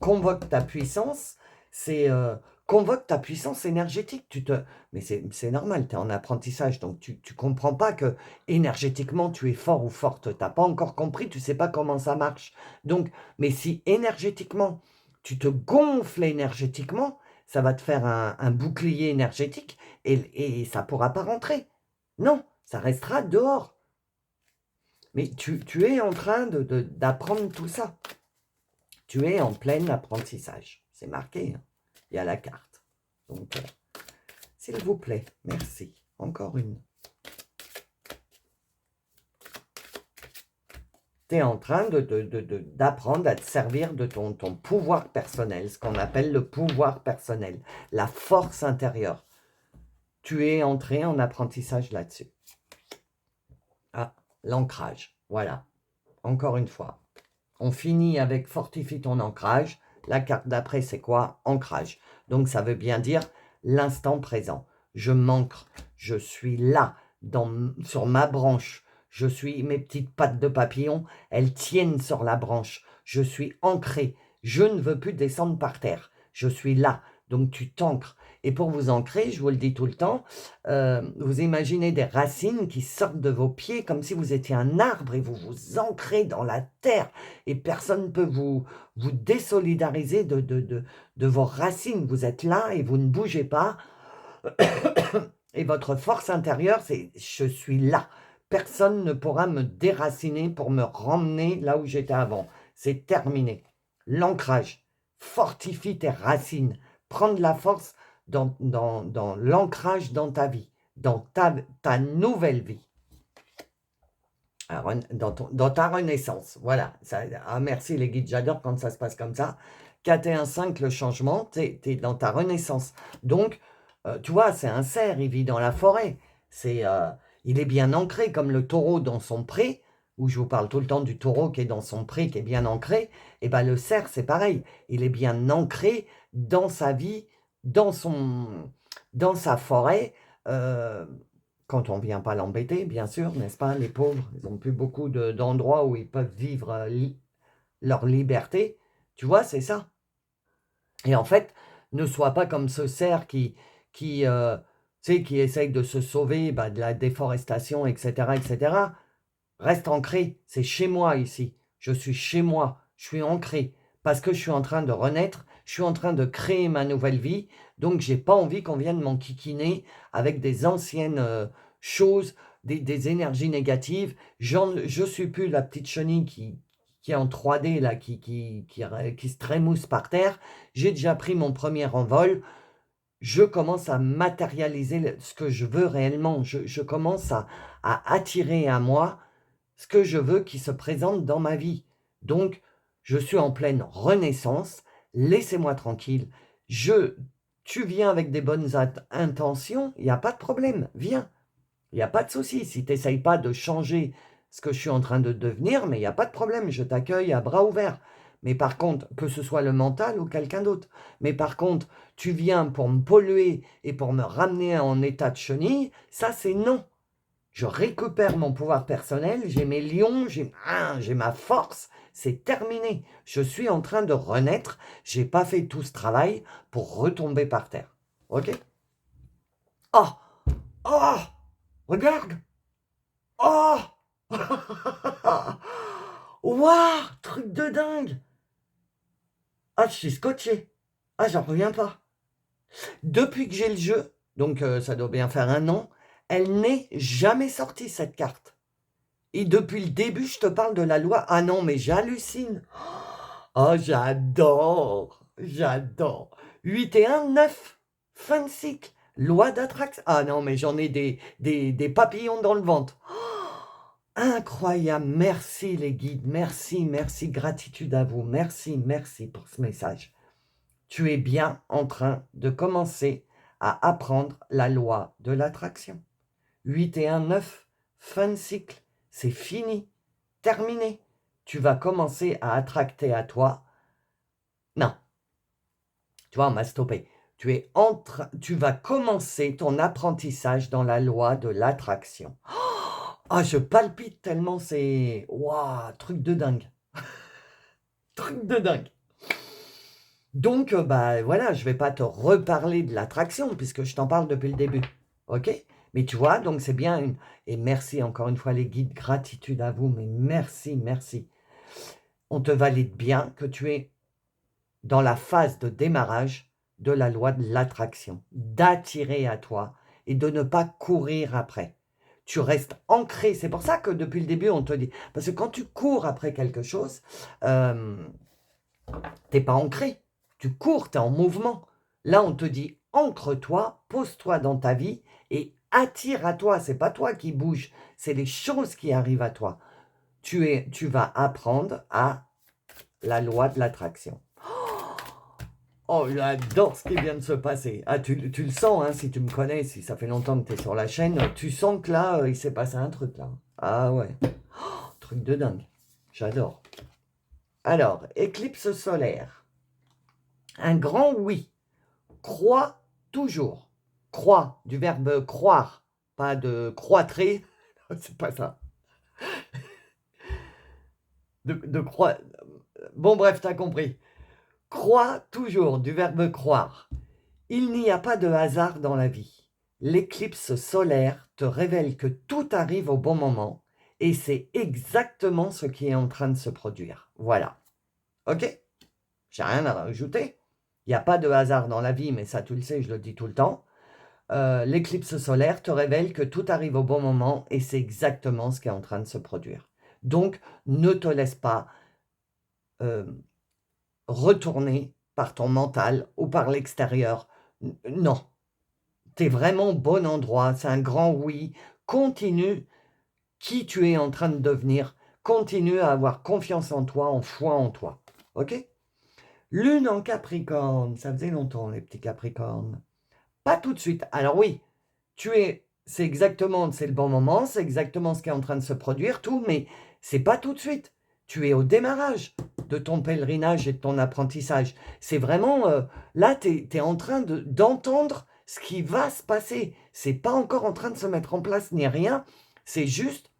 convoque ta puissance, c'est convoque ta puissance énergétique. Mais c'est normal, tu es en apprentissage, donc tu ne comprends pas que énergétiquement tu es fort ou forte. Tu n'as pas encore compris, tu ne sais pas comment ça marche. Donc, mais si énergétiquement, tu te gonfles énergétiquement, ça va te faire un bouclier énergétique et ça ne pourra pas rentrer. Non, ça restera dehors. Mais tu es en train d'apprendre tout ça. Tu es en plein apprentissage. C'est marqué. Hein. Il y a la carte. Donc, s'il vous plaît, merci. Encore une. Tu es en train d'apprendre à te servir de ton pouvoir personnel, ce qu'on appelle le pouvoir personnel, la force intérieure. Tu es entré en apprentissage là-dessus. Ah, l'ancrage. Voilà. Encore une fois. On finit avec fortifie ton ancrage. La carte d'après, c'est quoi? Ancrage. Donc, ça veut bien dire l'instant présent. Je m'ancre. Je suis là, sur ma branche. Je suis, mes petites pattes de papillon, elles tiennent sur la branche. Je suis ancré. Je ne veux plus descendre par terre. Je suis là. Donc, tu t'ancres. Et pour vous ancrer, je vous le dis tout le temps, vous imaginez des racines qui sortent de vos pieds comme si vous étiez un arbre et vous vous ancrez dans la terre et personne ne peut vous désolidariser de vos racines. Vous êtes là et vous ne bougez pas. Et votre force intérieure, c'est « je suis là ». Personne ne pourra me déraciner pour me ramener là où j'étais avant. C'est terminé. L'ancrage. Fortifie tes racines. Prends de la force dans l'ancrage dans ta vie, dans ta nouvelle vie, dans ta renaissance. Voilà. Ça, merci les guides, j'adore quand ça se passe comme ça. 4 et 1, 5, le changement, tu es dans ta renaissance. Donc, tu vois, c'est un cerf, il vit dans la forêt. Il est bien ancré, comme le taureau dans son pré, où je vous parle tout le temps du taureau qui est dans son pré, qui est bien ancré. Et bien, le cerf, c'est pareil. Il est bien ancré dans sa vie, dans sa forêt, quand on ne vient pas l'embêter, bien sûr, n'est-ce pas? Les pauvres, ils n'ont plus beaucoup d'endroits où ils peuvent vivre leur liberté. Tu vois, c'est ça. Et en fait, ne sois pas comme ce cerf qui essaye de se sauver de la déforestation, etc., etc. Reste ancré, c'est chez moi ici. Je suis chez moi, je suis ancré. Parce que je suis en train de renaître, je suis en train de créer ma nouvelle vie. Donc, j'ai pas envie qu'on vienne m'enquiquiner avec des anciennes choses, des énergies négatives. Je suis plus la petite chenille qui est en 3D, là, qui se trémousse par terre. J'ai déjà pris mon premier envol. Je commence à matérialiser ce que je veux réellement. Je commence à attirer à moi ce que je veux qui se présente dans ma vie. Donc, je suis en pleine renaissance. Laissez-moi tranquille. Tu viens avec des bonnes intentions, il n'y a pas de problème. Viens. Il n'y a pas de souci. Si tu n'essayes pas de changer ce que je suis en train de devenir, mais il n'y a pas de problème. Je t'accueille à bras ouverts. Mais par contre, que ce soit le mental ou quelqu'un d'autre. Mais par contre, tu viens pour me polluer et pour me ramener en état de chenille, ça c'est non. Je récupère mon pouvoir personnel, j'ai mes lions, j'ai ma force, c'est terminé. Je suis en train de renaître, j'ai pas fait tout ce travail pour retomber par terre. Ok? Oh! Oh! Regarde! Oh! Waouh! Truc de dingue! Ah, je suis scotché. Ah, j'en reviens pas. Depuis que j'ai le jeu, donc ça doit bien faire 1 an, elle n'est jamais sortie cette carte. Et depuis le début, je te parle de la loi. Ah non, mais j'hallucine. Oh, j'adore. J'adore. 8 et 1, 9. Fin de cycle. Loi d'attraction. Ah non, mais j'en ai des papillons dans le ventre. Incroyable. Merci les guides. Merci, merci. Gratitude à vous. Merci, merci pour ce message. Tu es bien en train de commencer à apprendre la loi de l'attraction. 8 et 1, 9. Fin de cycle. C'est fini, terminé. Tu vas commencer à attracter à toi. Non, tu vois, on m'a stoppé. Tu vas commencer ton apprentissage dans la loi de l'attraction. Ah, je palpite tellement c'est... Waouh, truc de dingue. Truc de dingue. Donc, voilà, je ne vais pas te reparler de l'attraction puisque je t'en parle depuis le début. Ok? Mais tu vois, donc c'est bien une... Et merci encore une fois les guides, gratitude à vous, mais merci, merci. On te valide bien que tu es dans la phase de démarrage de la loi de l'attraction, d'attirer à toi et de ne pas courir après. Tu restes ancré. C'est pour ça que depuis le début, on te dit... Parce que quand tu cours après quelque chose, t'es pas ancré. Tu cours, tu es en mouvement. Là, on te dit, ancre-toi, pose-toi dans ta vie et attire à toi. C'est pas toi qui bouge, c'est les choses qui arrivent à toi. Tu vas apprendre à la loi de l'attraction. Oh, j'adore ce qui vient de se passer. Ah, tu le sens, hein, si tu me connais, si ça fait longtemps que tu es sur la chaîne, tu sens que là, il s'est passé un truc, là. Ah ouais. Oh, truc de dingue. J'adore. Alors, éclipse solaire. Un grand oui. Crois toujours. Crois, du verbe croire, pas de croîtrer. C'est pas ça. De croire. Bon, bref, t'as compris. Crois toujours, du verbe croire. Il n'y a pas de hasard dans la vie. L'éclipse solaire te révèle que tout arrive au bon moment et c'est exactement ce qui est en train de se produire. Voilà. Ok? J'ai rien à rajouter. Il n'y a pas de hasard dans la vie, mais ça tu le sais, je le dis tout le temps. L'éclipse solaire te révèle que tout arrive au bon moment et c'est exactement ce qui est en train de se produire. Donc, ne te laisse pas retourner par ton mental ou par l'extérieur. Non, tu es vraiment au bon endroit, c'est un grand oui. Continue qui tu es en train de devenir. Continue à avoir confiance en toi, en foi en toi. Ok? Lune en Capricorne, ça faisait longtemps les petits Capricornes. Pas tout de suite. Alors oui, c'est le bon moment, c'est exactement ce qui est en train de se produire, tout, mais c'est pas tout de suite. Tu es au démarrage de ton pèlerinage et de ton apprentissage. C'est vraiment, là, tu es en train d'entendre ce qui va se passer. C'est pas encore en train de se mettre en place ni rien. C'est juste,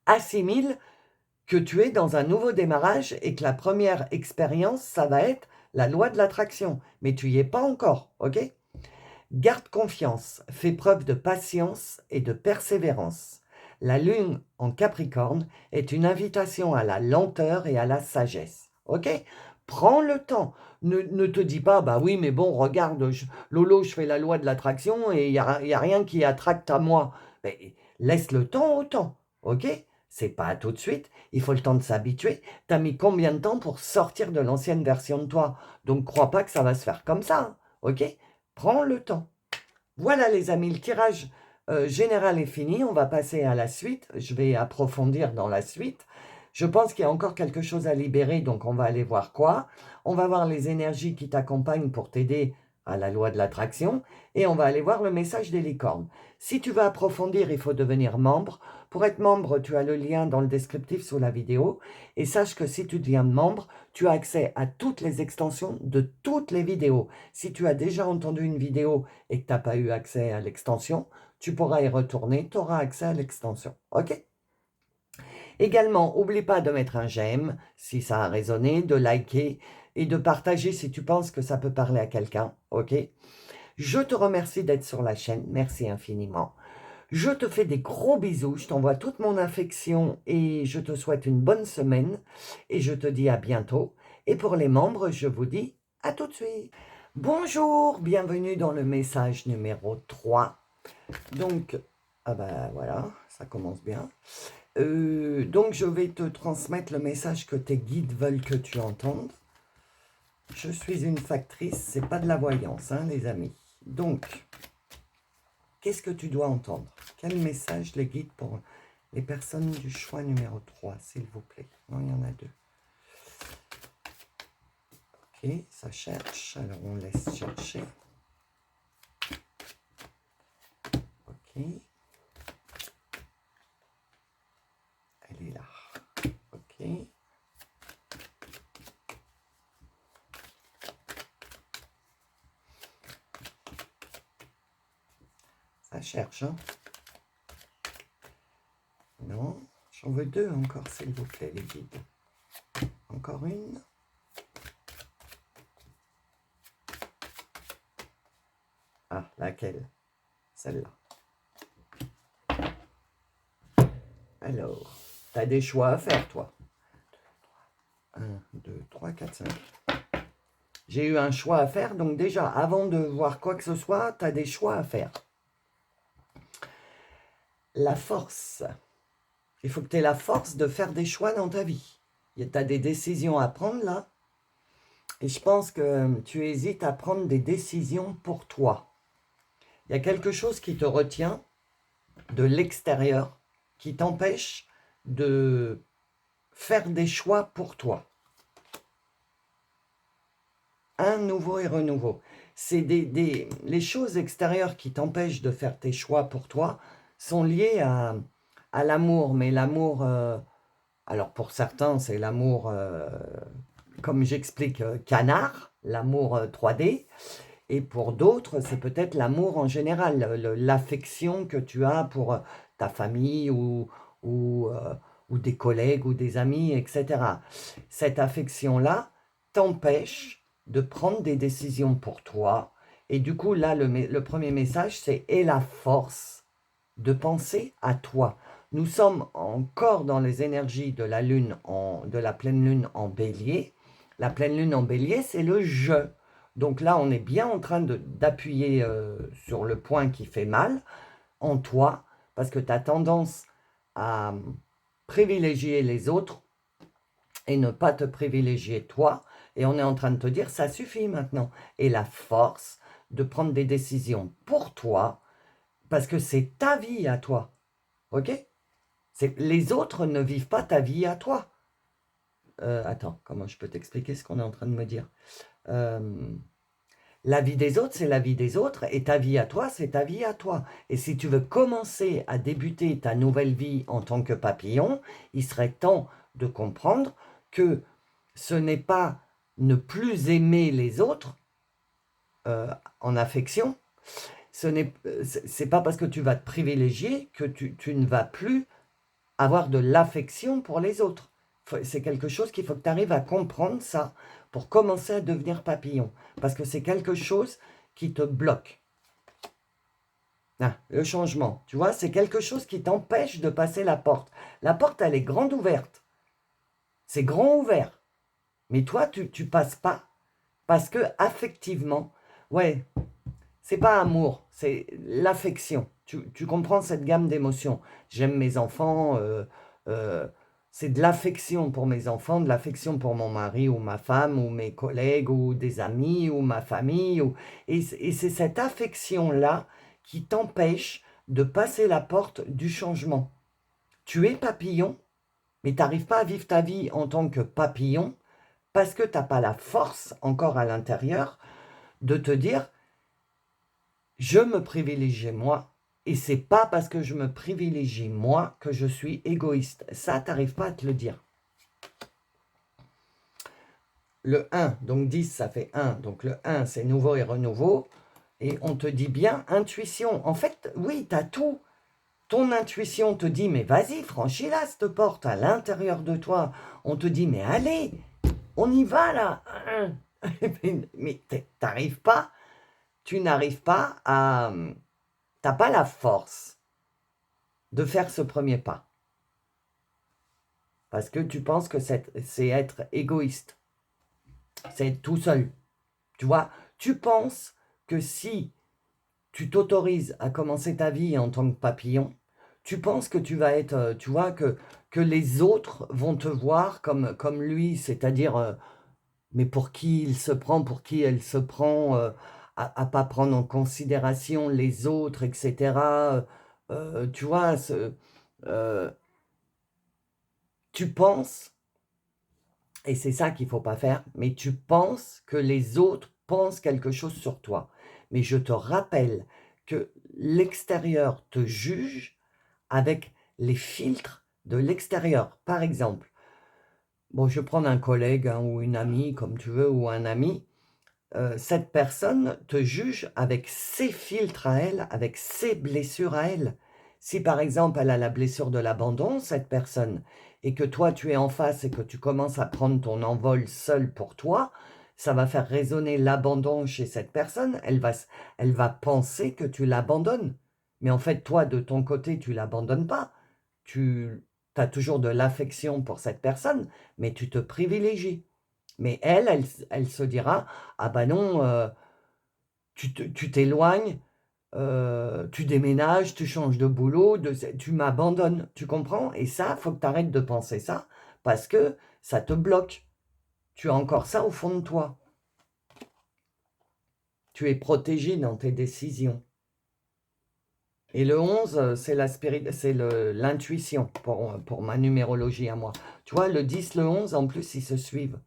assimile que tu es dans un nouveau démarrage et que la première expérience, ça va être la loi de l'attraction. Mais tu y es pas encore, ok? Garde confiance, fais preuve de patience et de persévérance. La lune en Capricorne est une invitation à la lenteur et à la sagesse. Ok? Prends le temps. Ne te dis pas, bah oui, mais bon, regarde, Lolo, je fais la loi de l'attraction et il n'y a rien qui attracte à moi. Mais laisse le temps au temps. Ok? C'est pas tout de suite. Il faut le temps de s'habituer. T'as mis combien de temps pour sortir de l'ancienne version de toi? Donc, crois pas que ça va se faire comme ça. Hein, ok? Prends le temps. Voilà les amis, le tirage général est fini. On va passer à la suite. Je vais approfondir dans la suite. Je pense qu'il y a encore quelque chose à libérer, donc on va aller voir quoi. On va voir les énergies qui t'accompagnent pour t'aider à la loi de l'attraction. Et on va aller voir le message des licornes. Si tu veux approfondir, il faut devenir membre. Pour être membre, tu as le lien dans le descriptif sous la vidéo. Et sache que si tu deviens membre, tu as accès à toutes les extensions de toutes les vidéos. Si tu as déjà entendu une vidéo et que tu n'as pas eu accès à l'extension, tu pourras y retourner, tu auras accès à l'extension. OK? Également, n'oublie pas de mettre un j'aime si ça a résonné, de liker et de partager si tu penses que ça peut parler à quelqu'un. OK? Je te remercie d'être sur la chaîne. Merci infiniment. Je te fais des gros bisous. Je t'envoie toute mon affection et je te souhaite une bonne semaine. Et je te dis à bientôt. Et pour les membres, je vous dis à tout de suite. Bonjour, bienvenue dans le message numéro 3. Donc, ah ben voilà, ça commence bien. Donc, je vais te transmettre le message que tes guides veulent que tu entendes. Je suis une factrice, c'est pas de la voyance, hein, les amis. Donc, qu'est-ce que tu dois entendre? Quel message les guides pour les personnes du choix numéro 3, s'il vous plaît? Non, il y en a 2. Ok, ça cherche, alors on laisse chercher. Ok. Elle est là. Ok. Ça cherche, hein? Non, j'en veux 2 encore, s'il vous plaît, les guides. Encore une. Ah, laquelle? Celle-là. Alors, tu as des choix à faire, toi. 1, 2, 3, 4, 5. J'ai eu un choix à faire, donc déjà, avant de voir quoi que ce soit, tu as des choix à faire. La force. Il faut que tu aies la force de faire des choix dans ta vie. Tu as des décisions à prendre, là. Et je pense que tu hésites à prendre des décisions pour toi. Il y a quelque chose qui te retient de l'extérieur, qui t'empêche de faire des choix pour toi. Un nouveau et renouveau. C'est les choses extérieures qui t'empêchent de faire tes choix pour toi sont liées à l'amour. Mais l'amour, alors pour certains, c'est l'amour, comme j'explique, canard, l'amour 3D. Et pour d'autres, c'est peut-être l'amour en général, l'affection que tu as pour ta famille ou des collègues ou des amis, etc. Cette affection-là t'empêche de prendre des décisions pour toi Et du coup, là, le premier message, c'est « aie la force de penser à toi ». Nous sommes encore dans les énergies de la lune, de la pleine lune en bélier. La pleine lune en bélier, c'est le « je ». Donc là, on est bien en train d'appuyer sur le point qui fait mal en toi, parce que tu as tendance à privilégier les autres et ne pas te privilégier toi. Et on est en train de te dire, ça suffit maintenant. Et la force de prendre des décisions pour toi, parce que c'est ta vie à toi. Ok? Les autres ne vivent pas ta vie à toi. Attends, comment je peux t'expliquer ce qu'on est en train de me dire? La vie des autres, c'est la vie des autres, et ta vie à toi, c'est ta vie à toi. Et si tu veux commencer à débuter ta nouvelle vie en tant que papillon, il serait temps de comprendre que ce n'est pas ne plus aimer les autres en affection, c'est pas parce que tu vas te privilégier que tu ne vas plus avoir de l'affection pour les autres. C'est quelque chose qu'il faut que tu arrives à comprendre ça pour commencer à devenir papillon. Parce que c'est quelque chose qui te bloque. Ah, le changement, tu vois, c'est quelque chose qui t'empêche de passer la porte. La porte, elle est grande ouverte. C'est grand ouvert. Mais toi, tu passes pas parce que affectivement, ouais, c'est pas amour, c'est l'affection. Tu comprends cette gamme d'émotions. J'aime mes enfants, c'est de l'affection pour mes enfants, de l'affection pour mon mari ou ma femme ou mes collègues ou des amis ou ma famille. Et c'est cette affection-là qui t'empêche de passer la porte du changement. Tu es papillon, mais tu n'arrives pas à vivre ta vie en tant que papillon parce que tu n'as pas la force encore à l'intérieur de te dire je me privilégie moi, et c'est pas parce que je me privilégie moi que je suis égoïste. Ça, t'arrives pas à te le dire. Le 1, donc 10, ça fait 1. Donc le 1, c'est nouveau et renouveau. Et on te dit bien intuition. En fait, oui, tu as tout. Ton intuition te dit, mais vas-y, franchis-la, cette porte à l'intérieur de toi. On te dit, mais allez, on y va là. Mais t'arrives pas. Tu n'arrives pas à... T'as pas la force de faire ce premier pas. Parce que tu penses que c'est être égoïste. C'est être tout seul. Tu vois, tu penses que si tu t'autorises à commencer ta vie en tant que papillon, tu penses que tu vas être, tu vois, que les autres vont te voir comme lui, c'est-à-dire, mais pour qui il se prend, pour qui elle se prend, à pas prendre en considération les autres, etc. Tu vois, tu penses, et c'est ça qu'il ne faut pas faire, mais tu penses que les autres pensent quelque chose sur toi. Mais je te rappelle que l'extérieur te juge avec les filtres de l'extérieur. Par exemple, bon, je vais prendre un collègue hein, ou une amie, comme tu veux, ou un ami. Cette personne te juge avec ses filtres à elle, avec ses blessures à elle. Si par exemple elle a la blessure de l'abandon, cette personne, et que toi tu es en face et que tu commences à prendre ton envol seul pour toi, ça va faire résonner l'abandon chez cette personne, elle va penser que tu l'abandonnes. Mais en fait, toi, de ton côté, tu l'abandonnes pas. Tu as toujours de l'affection pour cette personne, mais tu te privilégies. Mais elle se dira, ah bah non, tu t'éloignes, tu déménages, tu changes de boulot, tu m'abandonnes, tu comprends? Et ça, faut que tu arrêtes de penser ça, parce que ça te bloque. Tu as encore ça au fond de toi. Tu es protégé dans tes décisions. Et le 11, c'est l'intuition pour ma numérologie à moi. Tu vois, le 10, le 11, en plus, ils se suivent.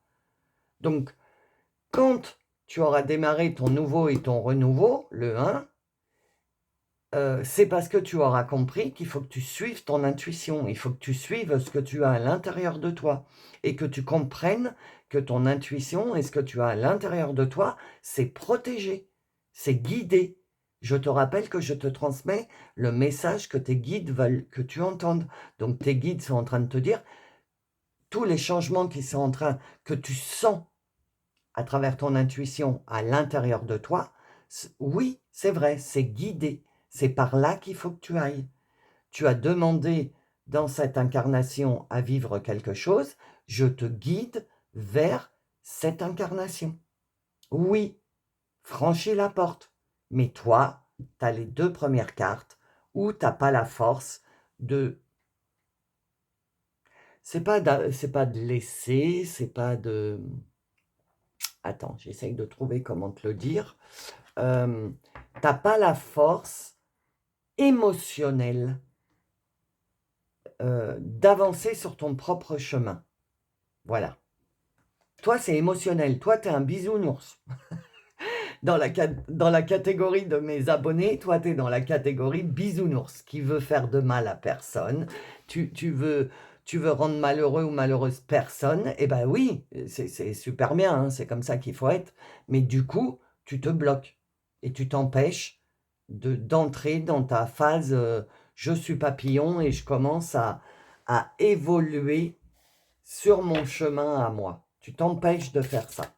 Donc, quand tu auras démarré ton nouveau et ton renouveau, le 1, c'est parce que tu auras compris qu'il faut que tu suives ton intuition, il faut que tu suives ce que tu as à l'intérieur de toi et que tu comprennes que ton intuition et ce que tu as à l'intérieur de toi, c'est protégé, c'est guidé. Je te rappelle que je te transmets le message que tes guides veulent que tu entendes. Donc tes guides sont en train de te dire tous les changements qui sont en train, que tu sens à travers ton intuition à l'intérieur de toi, Oui, c'est vrai, c'est guidé. C'est par là qu'il faut que tu ailles. Tu as demandé dans cette incarnation à vivre quelque chose, je te guide vers cette incarnation. Oui, franchis la porte. Mais toi, tu as les 2 premières cartes où tu n'as pas la force de... C'est pas de laisser, c'est pas de... Attends, j'essaye de trouver comment te le dire. T'as pas la force émotionnelle d'avancer sur ton propre chemin. Voilà. Toi, c'est émotionnel. Toi, tu es un bisounours. Dans la catégorie de mes abonnés, toi, tu es dans la catégorie bisounours, qui veut faire de mal à personne. Tu veux rendre malheureux ou malheureuse personne. Eh bien oui, c'est super bien, hein, c'est comme ça qu'il faut être. Mais du coup, tu te bloques et tu t'empêches d'entrer dans ta phase je suis papillon et je commence à évoluer sur mon chemin à moi. Tu t'empêches de faire ça.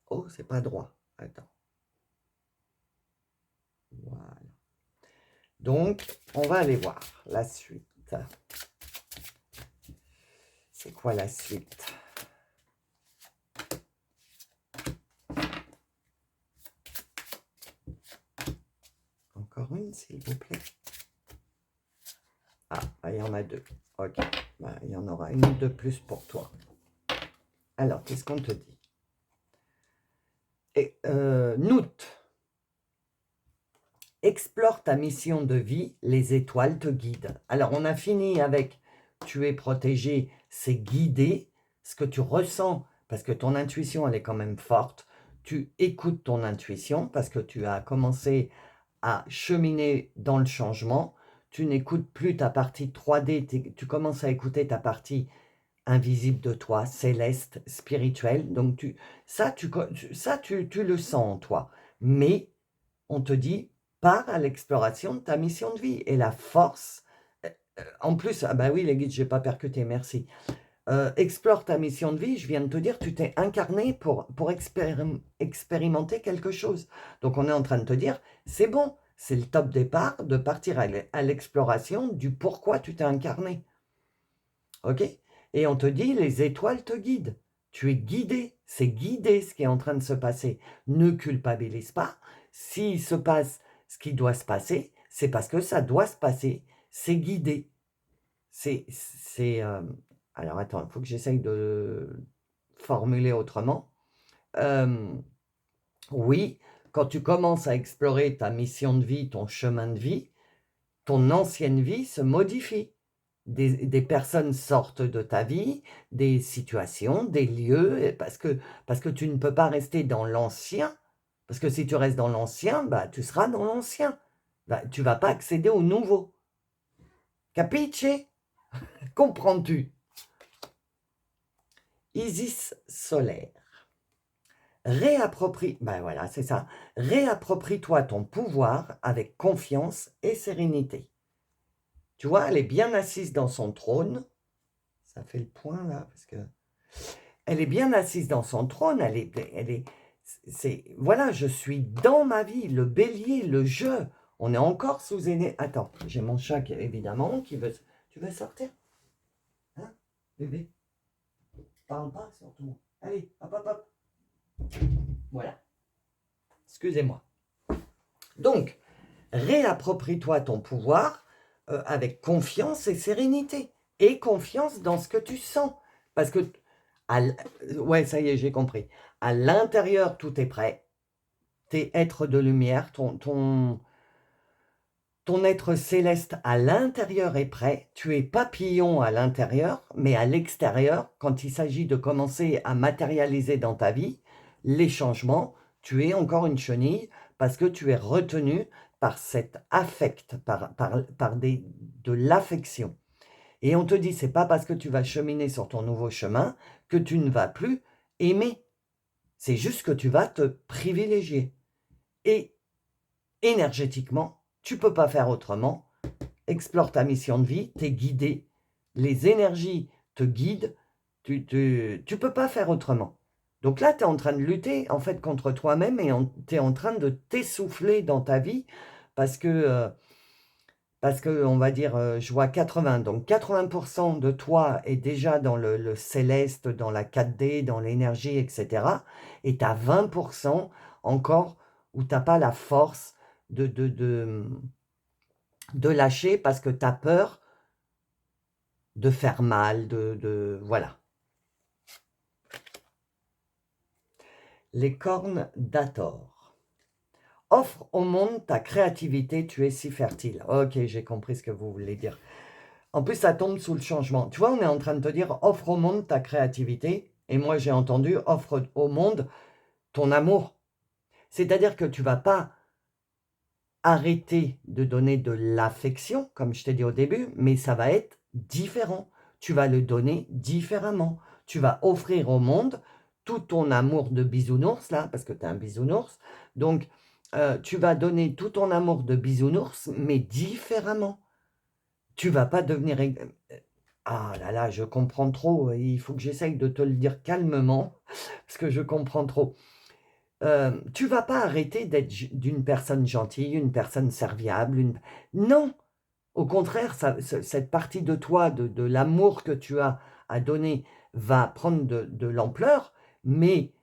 Oh, c'est pas droit. Attends. Voilà. Donc, on va aller voir la suite. C'est quoi la suite? Encore une, s'il vous plaît. Ah, il y en a 2. Ok. Bah, il y en aura une de plus pour toi. Alors, qu'est-ce qu'on te dit? Note. Explore ta mission de vie, les étoiles te guident. Alors, on a fini avec tu es protégé, c'est guidé, ce que tu ressens, parce que ton intuition, elle est quand même forte. Tu écoutes ton intuition, parce que tu as commencé à cheminer dans le changement. Tu n'écoutes plus ta partie 3D, tu commences à écouter ta partie invisible de toi, céleste, spirituelle. Donc, tu le sens en toi. Mais on te dit, pars à l'exploration de ta mission de vie. Et la force, en plus, ah bah oui, les guides, je n'ai pas percuté, merci. Explore ta mission de vie, je viens de te dire, tu t'es incarné pour expérimenter quelque chose. Donc on est en train de te dire, c'est bon, c'est le top départ de partir à l'exploration du pourquoi tu t'es incarné. Ok? Et on te dit, les étoiles te guident. Tu es guidé, c'est guidé ce qui est en train de se passer. Ne culpabilise pas. S'il se passe ce qui doit se passer, c'est parce que ça doit se passer. C'est guidé. Alors attends, il faut que j'essaye de formuler autrement. Oui, quand tu commences à explorer ta mission de vie, ton chemin de vie, ton ancienne vie se modifie. Des personnes sortent de ta vie, des situations, des lieux, parce que tu ne peux pas rester dans l'ancien, parce que si tu restes dans l'ancien, bah, tu seras dans l'ancien. Bah, tu ne vas pas accéder au nouveau. Capiche? Comprends-tu? Isis solaire. Ben voilà, c'est ça. Réapproprie-toi ton pouvoir avec confiance et sérénité. Tu vois, elle est bien assise dans son trône. Ça fait le point là, parce que elle est bien assise dans son trône. Voilà, je suis dans ma vie, le bélier, le jeu. On est encore sous aîné. Attends, j'ai mon chat évidemment qui veut. Tu veux sortir? Hein, bébé? Parle pas surtout. Allez, hop, hop, hop. Voilà. Excusez-moi. Donc, réapproprie-toi ton pouvoir avec confiance et sérénité. Et confiance dans ce que tu sens. Parce que, ouais, ça y est, j'ai compris. À l'intérieur, tout est prêt. Tes êtres de lumière, ton être céleste à l'intérieur est prêt. Tu es papillon à l'intérieur, mais à l'extérieur, quand il s'agit de commencer à matérialiser dans ta vie les changements, tu es encore une chenille parce que tu es retenu par cet affect, de l'affection. Et on te dit, c'est pas parce que tu vas cheminer sur ton nouveau chemin que tu ne vas plus aimer. C'est juste que tu vas te privilégier. Et énergétiquement, tu peux pas faire autrement. Explore ta mission de vie, tu es guidé. Les énergies te guident. Tu peux pas faire autrement. Donc là, tu es en train de lutter, en fait, contre toi-même et tu es en train de t'essouffler dans ta vie parce que, on va dire, je vois 80, donc 80% de toi est déjà dans le céleste, dans la 4D, dans l'énergie, etc. Et tu as 20% encore où tu as pas la force de lâcher parce que tu as peur de faire mal, voilà. Les cornes d'Hathor. Offre au monde ta créativité, tu es si fertile. Ok, j'ai compris ce que vous voulez dire. En plus, ça tombe sous le changement. Tu vois, on est en train de te dire, offre au monde ta créativité. Et moi, j'ai entendu, offre au monde ton amour. C'est-à-dire que tu vas pas arrêter de donner de l'affection, comme je t'ai dit au début, mais ça va être différent. Tu vas le donner différemment. Tu vas offrir au monde tout ton amour de bisounours, là, parce que tu es un bisounours. Donc, tu vas donner tout ton amour de bisounours, mais différemment. Tu vas pas devenir... Ah là là, je comprends trop. Il faut que j'essaye de te le dire calmement, parce que je comprends trop. Tu vas pas arrêter d'être d'une personne gentille, une personne serviable. Non, au contraire, cette partie de toi, de l'amour que tu as à donner, va prendre de l'ampleur, mais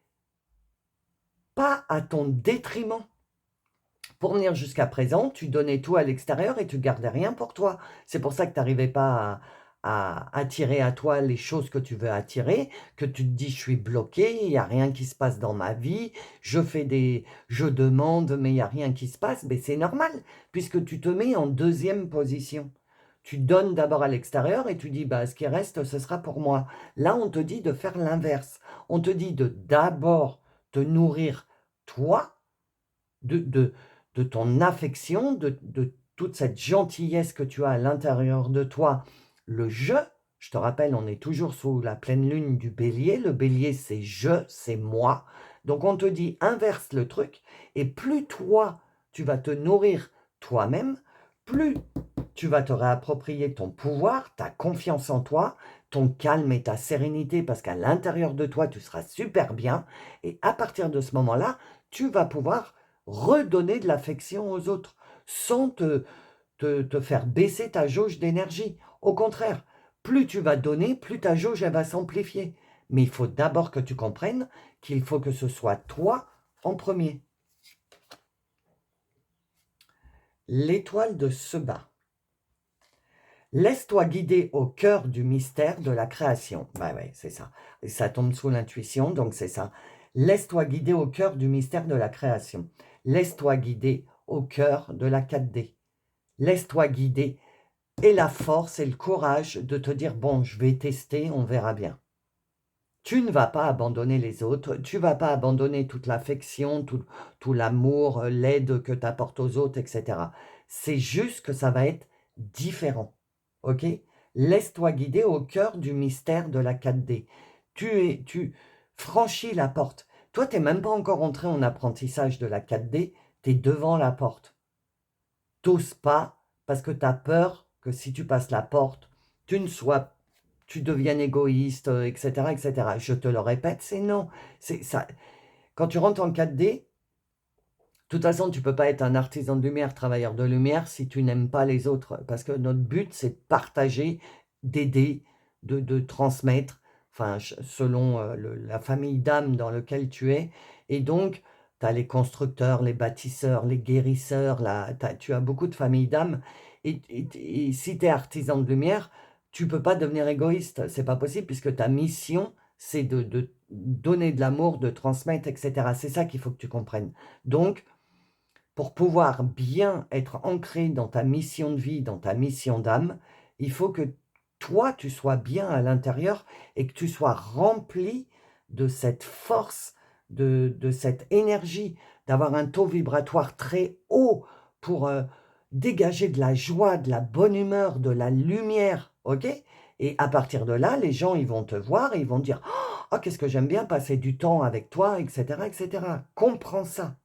pas à ton détriment. Pour venir jusqu'à présent, tu donnais tout à l'extérieur et tu gardais rien pour toi. C'est pour ça que tu n'arrivais pas à attirer à toi les choses que tu veux attirer, que tu te dis: «Je suis bloqué, il n'y a rien qui se passe dans ma vie, je demande, mais il n'y a rien qui se passe». Mais c'est normal, puisque tu te mets en deuxième position. Tu donnes d'abord à l'extérieur et tu dis: «Bah, ce qui reste, ce sera pour moi». Là, on te dit de faire l'inverse. On te dit de d'abord te nourrir toi, de de de ton affection, de toute cette gentillesse que tu as à l'intérieur de toi. Le je te rappelle, on est toujours sous la pleine lune du bélier. Le bélier, c'est je, c'est moi. Donc on te dit inverse le truc, et plus toi, tu vas te nourrir toi-même, plus tu vas te réapproprier ton pouvoir, ta confiance en toi, ton calme et ta sérénité, parce qu'à l'intérieur de toi, tu seras super bien. Et à partir de ce moment-là, tu vas pouvoir redonner de l'affection aux autres sans te faire baisser ta jauge d'énergie. Au contraire, plus tu vas donner, plus ta jauge elle va s'amplifier. Mais il faut d'abord que tu comprennes qu'il faut que ce soit toi en premier. L'étoile de Seba. Laisse-toi guider au cœur du mystère de la création. Bah ouais, c'est ça. Et ça tombe sous l'intuition, donc c'est ça. Laisse-toi guider au cœur du mystère de la création. Laisse-toi guider au cœur de la 4D. Laisse-toi guider. Et la force et le courage de te dire, bon, je vais tester, on verra bien. Tu ne vas pas abandonner les autres, tu ne vas pas abandonner toute l'affection, tout l'amour, l'aide que tu apportes aux autres, etc. C'est juste que ça va être différent. Ok? Laisse-toi guider au cœur du mystère de la 4D. Tu franchis la porte. Toi, tu n'es même pas encore entré en apprentissage de la 4D, tu es devant la porte. T'oses pas parce que tu as peur que si tu passes la porte, tu deviennes égoïste, etc., etc. Je te le répète, c'est non. C'est ça. Quand tu rentres en 4D, de toute façon, tu ne peux pas être un artisan de lumière, travailleur de lumière, si tu n'aimes pas les autres. Parce que notre but, c'est de partager, d'aider, de transmettre, enfin, selon la famille d'âme dans laquelle tu es. Et donc, tu as les constructeurs, les bâtisseurs, les guérisseurs, tu as beaucoup de familles d'âme. Et si tu es artisan de lumière, tu ne peux pas devenir égoïste. C'est pas possible, puisque ta mission, c'est de donner de l'amour, de transmettre, etc. C'est ça qu'il faut que tu comprennes. Donc, pour pouvoir bien être ancré dans ta mission de vie, dans ta mission d'âme, il faut que toi, tu sois bien à l'intérieur et que tu sois rempli de cette force, de cette énergie, d'avoir un taux vibratoire très haut pour dégager de la joie, de la bonne humeur, de la lumière, ok? Et à partir de là, les gens, ils vont te voir et ils vont dire: «Oh, qu'est-ce que j'aime bien passer du temps avec toi, etc., etc.» Comprends ça.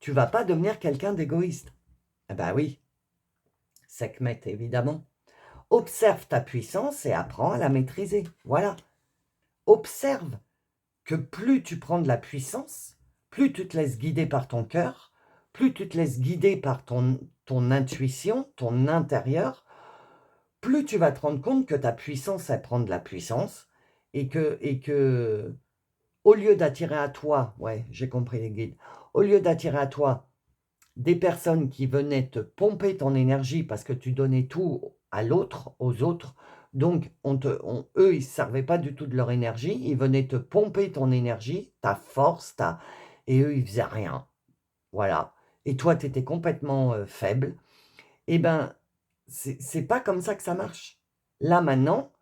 Tu vas pas devenir quelqu'un d'égoïste. Eh ben oui, Sekhmet, évidemment. Observe ta puissance et apprends à la maîtriser. Voilà. Observe. que plus tu prends de la puissance, plus tu te laisses guider par ton cœur, plus tu te laisses guider par ton intuition, ton intérieur, plus tu vas te rendre compte que ta puissance, elle prend de la puissance et que au lieu d'attirer à toi, ouais, j'ai compris les guides, au lieu d'attirer à toi des personnes qui venaient te pomper ton énergie parce que tu donnais tout à l'autre, aux autres, donc eux, ils ne servaient pas du tout de leur énergie, ils venaient te pomper ton énergie, ta force, et eux, ils faisaient rien. Voilà. Et toi, tu étais complètement faible. Eh bien, c'est pas comme ça que ça marche. Là, maintenant,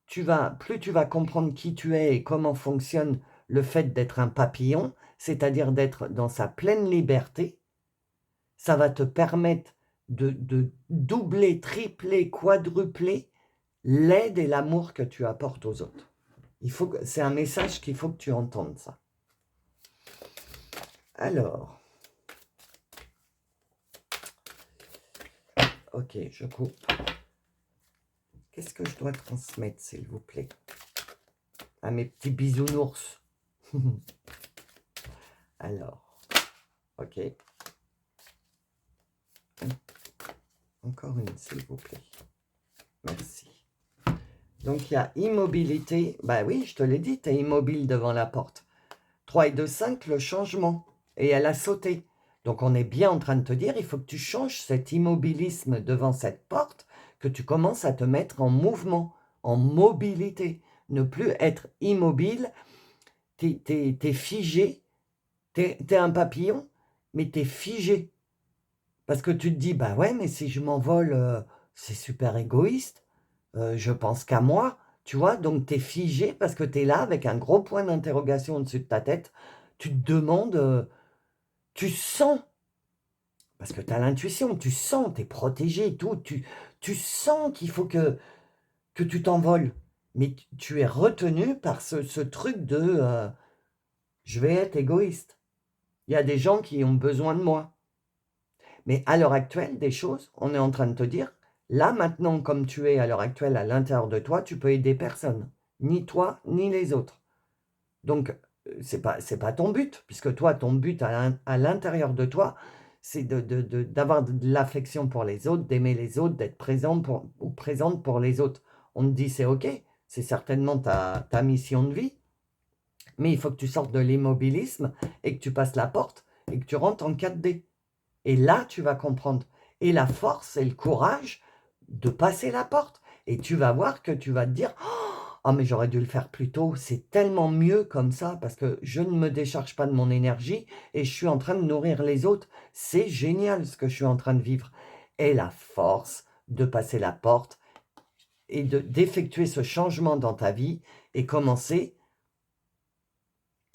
plus tu vas comprendre qui tu es et comment fonctionne le fait d'être un papillon, c'est-à-dire d'être dans sa pleine liberté, ça va te permettre de doubler, tripler, quadrupler l'aide et l'amour que tu apportes aux autres. C'est un message qu'il faut que tu entendes ça. Alors, ok, je coupe. Qu'est-ce que je dois transmettre, s'il vous plaît, à mes petits bisounours? Alors, ok. Encore une, s'il vous plaît. Merci. Donc, il y a immobilité. Bah oui, je te l'ai dit, tu es immobile devant la porte. 3 et 2, 5, le changement. Et elle a sauté. Donc, on est bien en train de te dire, il faut que tu changes cet immobilisme devant cette porte, que tu commences à te mettre en mouvement, en mobilité. Ne plus être immobile. T'es figé. T'es un papillon, mais t'es figé. Parce que tu te dis, bah ouais, mais si je m'envole, c'est super égoïste. Je pense qu'à moi, tu vois, donc tu es figé parce que tu es là avec un gros point d'interrogation au-dessus de ta tête. Tu te demandes, tu sens, parce que tu as l'intuition, tu sens, tu es protégé et tout, tu sens qu'il faut que tu t'envoles. Mais tu es retenu par ce truc de je vais être égoïste. Il y a des gens qui ont besoin de moi. Mais à l'heure actuelle, des choses, on est en train de te dire, là, maintenant, comme tu es à l'heure actuelle à l'intérieur de toi, tu peux aider personne. Ni toi, ni les autres. Donc, c'est pas ton but, puisque toi, ton but à l'intérieur de toi, c'est d'avoir de l'affection pour les autres, d'aimer les autres, d'être présent ou présente pour les autres. On te dit, c'est OK, c'est certainement ta mission de vie, mais il faut que tu sortes de l'immobilisme et que tu passes la porte et que tu rentres en 4D. Et là, tu vas comprendre. Et la force et le courage de passer la porte. Et tu vas voir que tu vas te dire, oh, mais j'aurais dû le faire plus tôt. C'est tellement mieux comme ça parce que je ne me décharge pas de mon énergie et je suis en train de nourrir les autres. C'est génial ce que je suis en train de vivre. Et la force de passer la porte et d'effectuer ce changement dans ta vie et commencer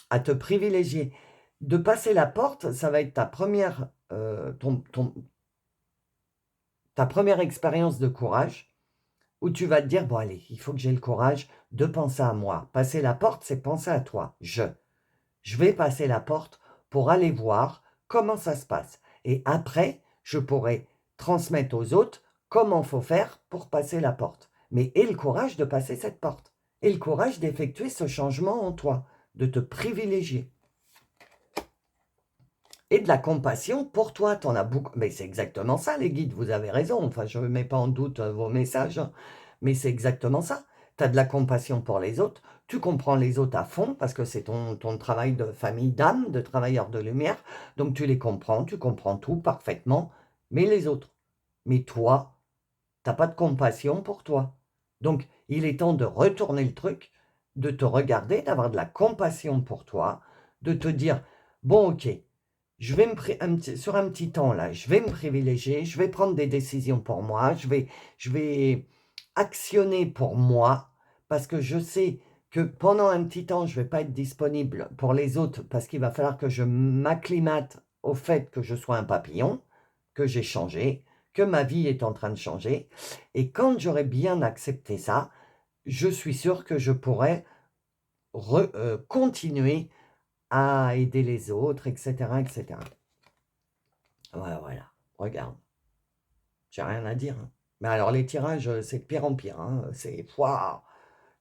à te privilégier. De passer la porte, ça va être ta première, ta première expérience de courage où tu vas te dire, bon allez, il faut que j'ai le courage de penser à moi. Passer la porte, c'est penser à toi. Je vais passer la porte pour aller voir comment ça se passe. Et après, je pourrai transmettre aux autres comment il faut faire pour passer la porte. Mais aie le courage de passer cette porte. Et le courage d'effectuer ce changement en toi, de te privilégier. Et de la compassion pour toi, tu en as beaucoup. Mais c'est exactement ça, les guides, vous avez raison. Enfin, je ne mets pas en doute vos messages, hein, mais c'est exactement ça. Tu as de la compassion pour les autres, tu comprends les autres à fond, parce que c'est ton travail de famille d'âme, de travailleur de lumière, donc tu les comprends, tu comprends tout parfaitement, mais les autres. Mais toi, tu n'as pas de compassion pour toi. Donc, il est temps de retourner le truc, de te regarder, d'avoir de la compassion pour toi, de te dire, bon, ok, je vais sur un petit temps là, je vais me privilégier, je vais prendre des décisions pour moi, je vais actionner pour moi, parce que je sais que pendant un petit temps, je ne vais pas être disponible pour les autres, parce qu'il va falloir que je m'acclimate au fait que je sois un papillon, que j'ai changé, que ma vie est en train de changer. Et quand j'aurai bien accepté ça, je suis sûr que je pourrai continuer à aider les autres, etc., etc. Voilà, voilà. Regarde. J'ai rien à dire, hein. Mais alors, les tirages, c'est de pire en pire, hein. C'est, waouh,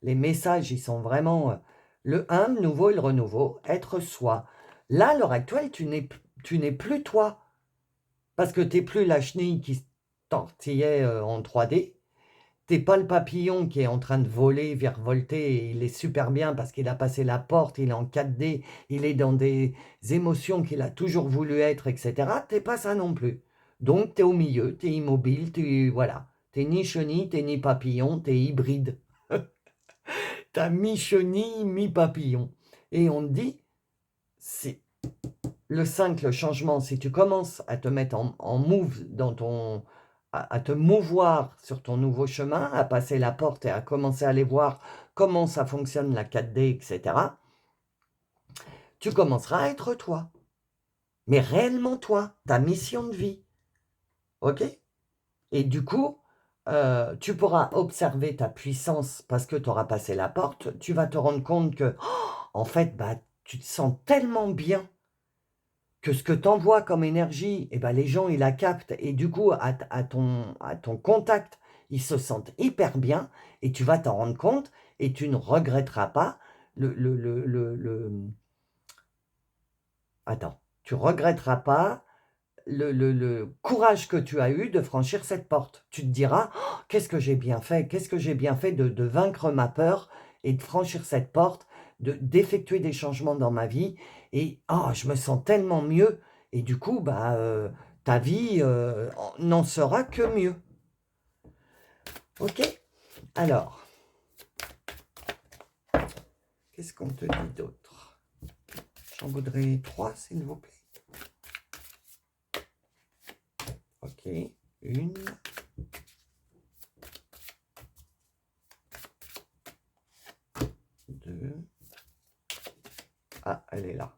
les messages, ils sont vraiment... Le un, le nouveau et le renouveau, être soi. Là, à l'heure actuelle, tu n'es plus toi. Parce que tu n'es plus la chenille qui se tortillait en 3D. Tu n'es pas le papillon qui est en train de voler, virevolter, et il est super bien parce qu'il a passé la porte, il est en 4D, il est dans des émotions qu'il a toujours voulu être, etc. Tu n'es pas ça non plus. Donc, tu es au milieu, tu es immobile, voilà. Tu n'es ni chenille, tu n'es ni papillon, tu es hybride. Tu as mi-chenille, mi-papillon. Et on te dit, c'est le 5, le changement, si tu commences à te mettre en move à te mouvoir sur ton nouveau chemin, à passer la porte et à commencer à aller voir comment ça fonctionne la 4D, etc., tu commenceras à être toi. Mais réellement toi, ta mission de vie. OK? Et du coup, tu pourras observer ta puissance parce que tu auras passé la porte. Tu vas te rendre compte que, en fait, bah, tu te sens tellement bien que ce que tu envoies comme énergie, eh ben, les gens, ils la captent. Et du coup, à ton contact, ils se sentent hyper bien. Et tu vas t'en rendre compte et tu ne regretteras pas Attends, tu regretteras pas le courage que tu as eu de franchir cette porte. Tu te diras, oh, qu'est-ce que j'ai bien fait? Qu'est-ce que j'ai bien fait de vaincre ma peur et de franchir cette porte, d'effectuer des changements dans ma vie. Et oh, je me sens tellement mieux. Et du coup, bah, ta vie n'en sera que mieux. OK? Alors, qu'est-ce qu'on te dit d'autre? J'en voudrais 3, s'il vous plaît. OK, une. Deux. Ah, elle est là.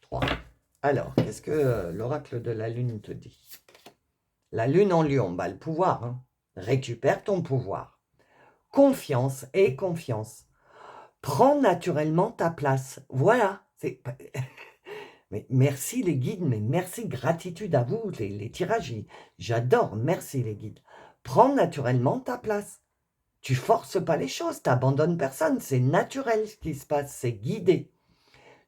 3. Alors, qu'est-ce que l'oracle de la lune te dit? La lune en lion, bah, le pouvoir. Hein. Récupère ton pouvoir. Confiance et confiance. Prends naturellement ta place. Voilà. Mais merci les guides, mais merci, gratitude à vous, les tirages. J'adore, merci les guides. Prends naturellement ta place. Tu forces pas les choses, tu n'abandonnes personne. C'est naturel ce qui se passe, c'est guidé.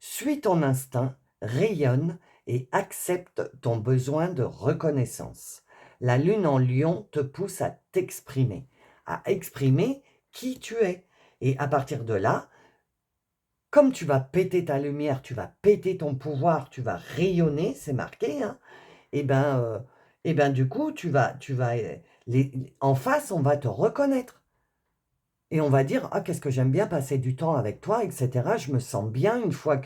Suis ton instinct, rayonne et accepte ton besoin de reconnaissance. La lune en lion te pousse à exprimer qui tu es. Et à partir de là, comme tu vas péter ta lumière, tu vas péter ton pouvoir, tu vas rayonner, c'est marqué, hein, et ben du coup, en face, on va te reconnaître. Et on va dire, ah, qu'est-ce que j'aime bien passer du temps avec toi, etc. Je me sens bien une fois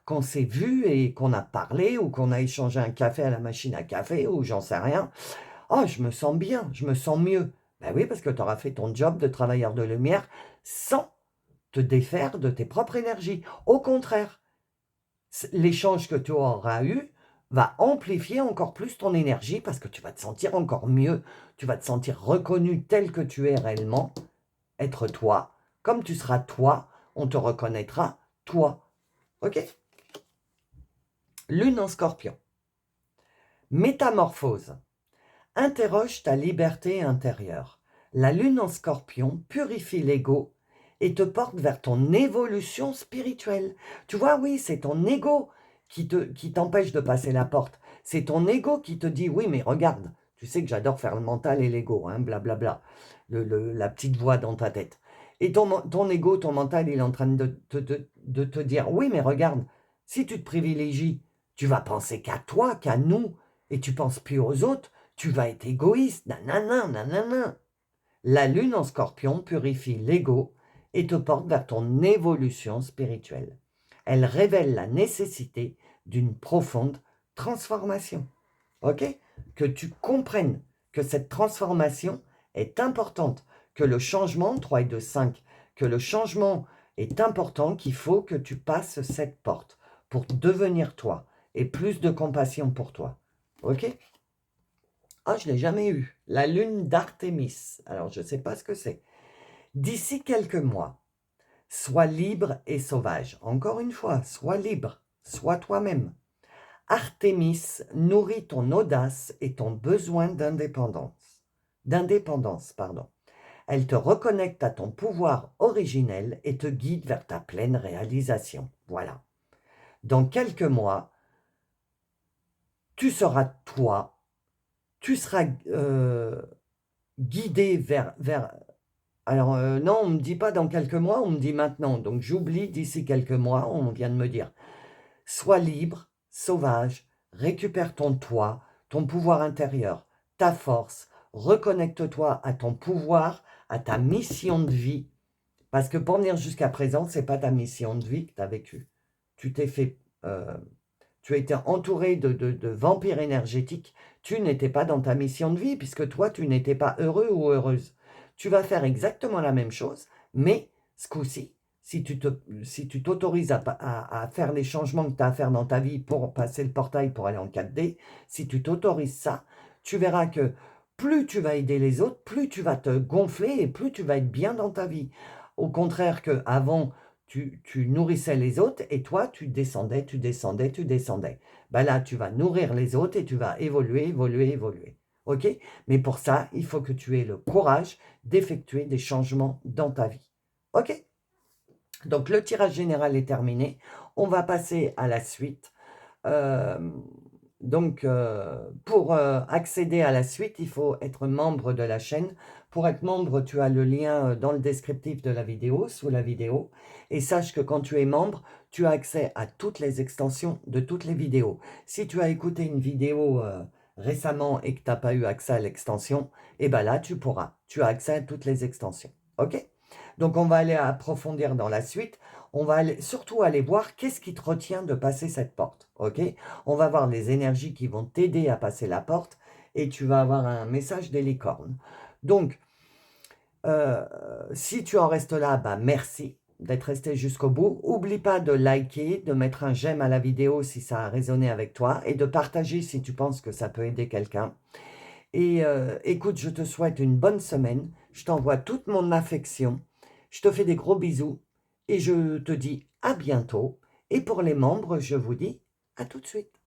qu'on s'est vu et qu'on a parlé ou qu'on a échangé un café à la machine à café ou j'en sais rien. Ah, je me sens bien, je me sens mieux. Ben oui, parce que tu auras fait ton job de travailleur de lumière sans te défaire de tes propres énergies. Au contraire, l'échange que tu auras eu va amplifier encore plus ton énergie parce que tu vas te sentir encore mieux, tu vas te sentir reconnu tel que tu es réellement, être toi. Comme tu seras toi, on te reconnaîtra toi. OK? Lune en Scorpion. Métamorphose. Interroge ta liberté intérieure. La lune en Scorpion purifie l'ego et te porte vers ton évolution spirituelle. Tu vois, oui, c'est ton ego qui t'empêche de passer la porte. C'est ton ego qui te dit, oui, mais regarde, tu sais que j'adore faire le mental et l'ego, hein, blablabla, la petite voix dans ta tête. Et ton ego, ton mental, il est en train de te dire, oui, mais regarde, si tu te privilégies, tu vas penser qu'à toi, qu'à nous, et tu penses plus aux autres, tu vas être égoïste, nanana, nanana. La lune en Scorpion purifie l'ego et te porte vers ton évolution spirituelle. Elle révèle la nécessité d'une profonde transformation. OK? Que tu comprennes que cette transformation est importante, que le changement, 3 et 2, 5, que le changement est important, qu'il faut que tu passes cette porte pour devenir toi et plus de compassion pour toi. OK? Ah, je ne l'ai jamais eu. La lune d'Artémis. Alors, je ne sais pas ce que c'est. D'ici quelques mois, sois libre et sauvage. Encore une fois, sois libre, sois toi-même. Artémis nourrit ton audace et ton besoin d'indépendance. D'indépendance, pardon. Elle te reconnecte à ton pouvoir originel et te guide vers ta pleine réalisation. Voilà. Dans quelques mois, tu seras toi, tu seras guidé vers... Alors non, on ne me dit pas dans quelques mois, on me dit maintenant. Donc j'oublie d'ici quelques mois, on vient de me dire. Sois libre, sauvage, récupère ton toi, ton pouvoir intérieur, ta force, reconnecte-toi à ton pouvoir, à ta mission de vie. Parce que pour venir jusqu'à présent, ce n'est pas ta mission de vie que tu as vécue. Tu t'es fait... tu as été entouré de vampires énergétiques. Tu n'étais pas dans ta mission de vie, puisque toi, tu n'étais pas heureux ou heureuse. Tu vas faire exactement la même chose, mais ce coup-ci, si tu t'autorises à faire les changements que tu as à faire dans ta vie pour passer le portail pour aller en 4D, si tu t'autorises ça, tu verras que plus tu vas aider les autres, plus tu vas te gonfler et plus tu vas être bien dans ta vie. Au contraire qu'avant, tu nourrissais les autres et toi, tu descendais, tu descendais, tu descendais. Ben là, tu vas nourrir les autres et tu vas évoluer, évoluer, évoluer. OK? Mais pour ça, il faut que tu aies le courage d'effectuer des changements dans ta vie. OK? Donc, le tirage général est terminé. On va passer à la suite. Pour accéder à la suite, il faut être membre de la chaîne. Pour être membre, tu as le lien dans le descriptif de la vidéo, sous la vidéo. Et sache que quand tu es membre, tu as accès à toutes les extensions de toutes les vidéos. Si tu as écouté une vidéo récemment et que tu n'as pas eu accès à l'extension, eh bien là, tu pourras. Tu as accès à toutes les extensions. OK? Donc, on va aller approfondir dans la suite. On va surtout aller voir qu'est-ce qui te retient de passer cette porte. OK? On va voir les énergies qui vont t'aider à passer la porte et tu vas avoir un message des licornes. Donc, si tu en restes là, bah merci d'être resté jusqu'au bout. N'oublie pas de liker, de mettre un j'aime à la vidéo si ça a résonné avec toi et de partager si tu penses que ça peut aider quelqu'un. Et écoute, je te souhaite une bonne semaine. Je t'envoie toute mon affection. Je te fais des gros bisous et je te dis à bientôt. Et pour les membres, je vous dis à tout de suite.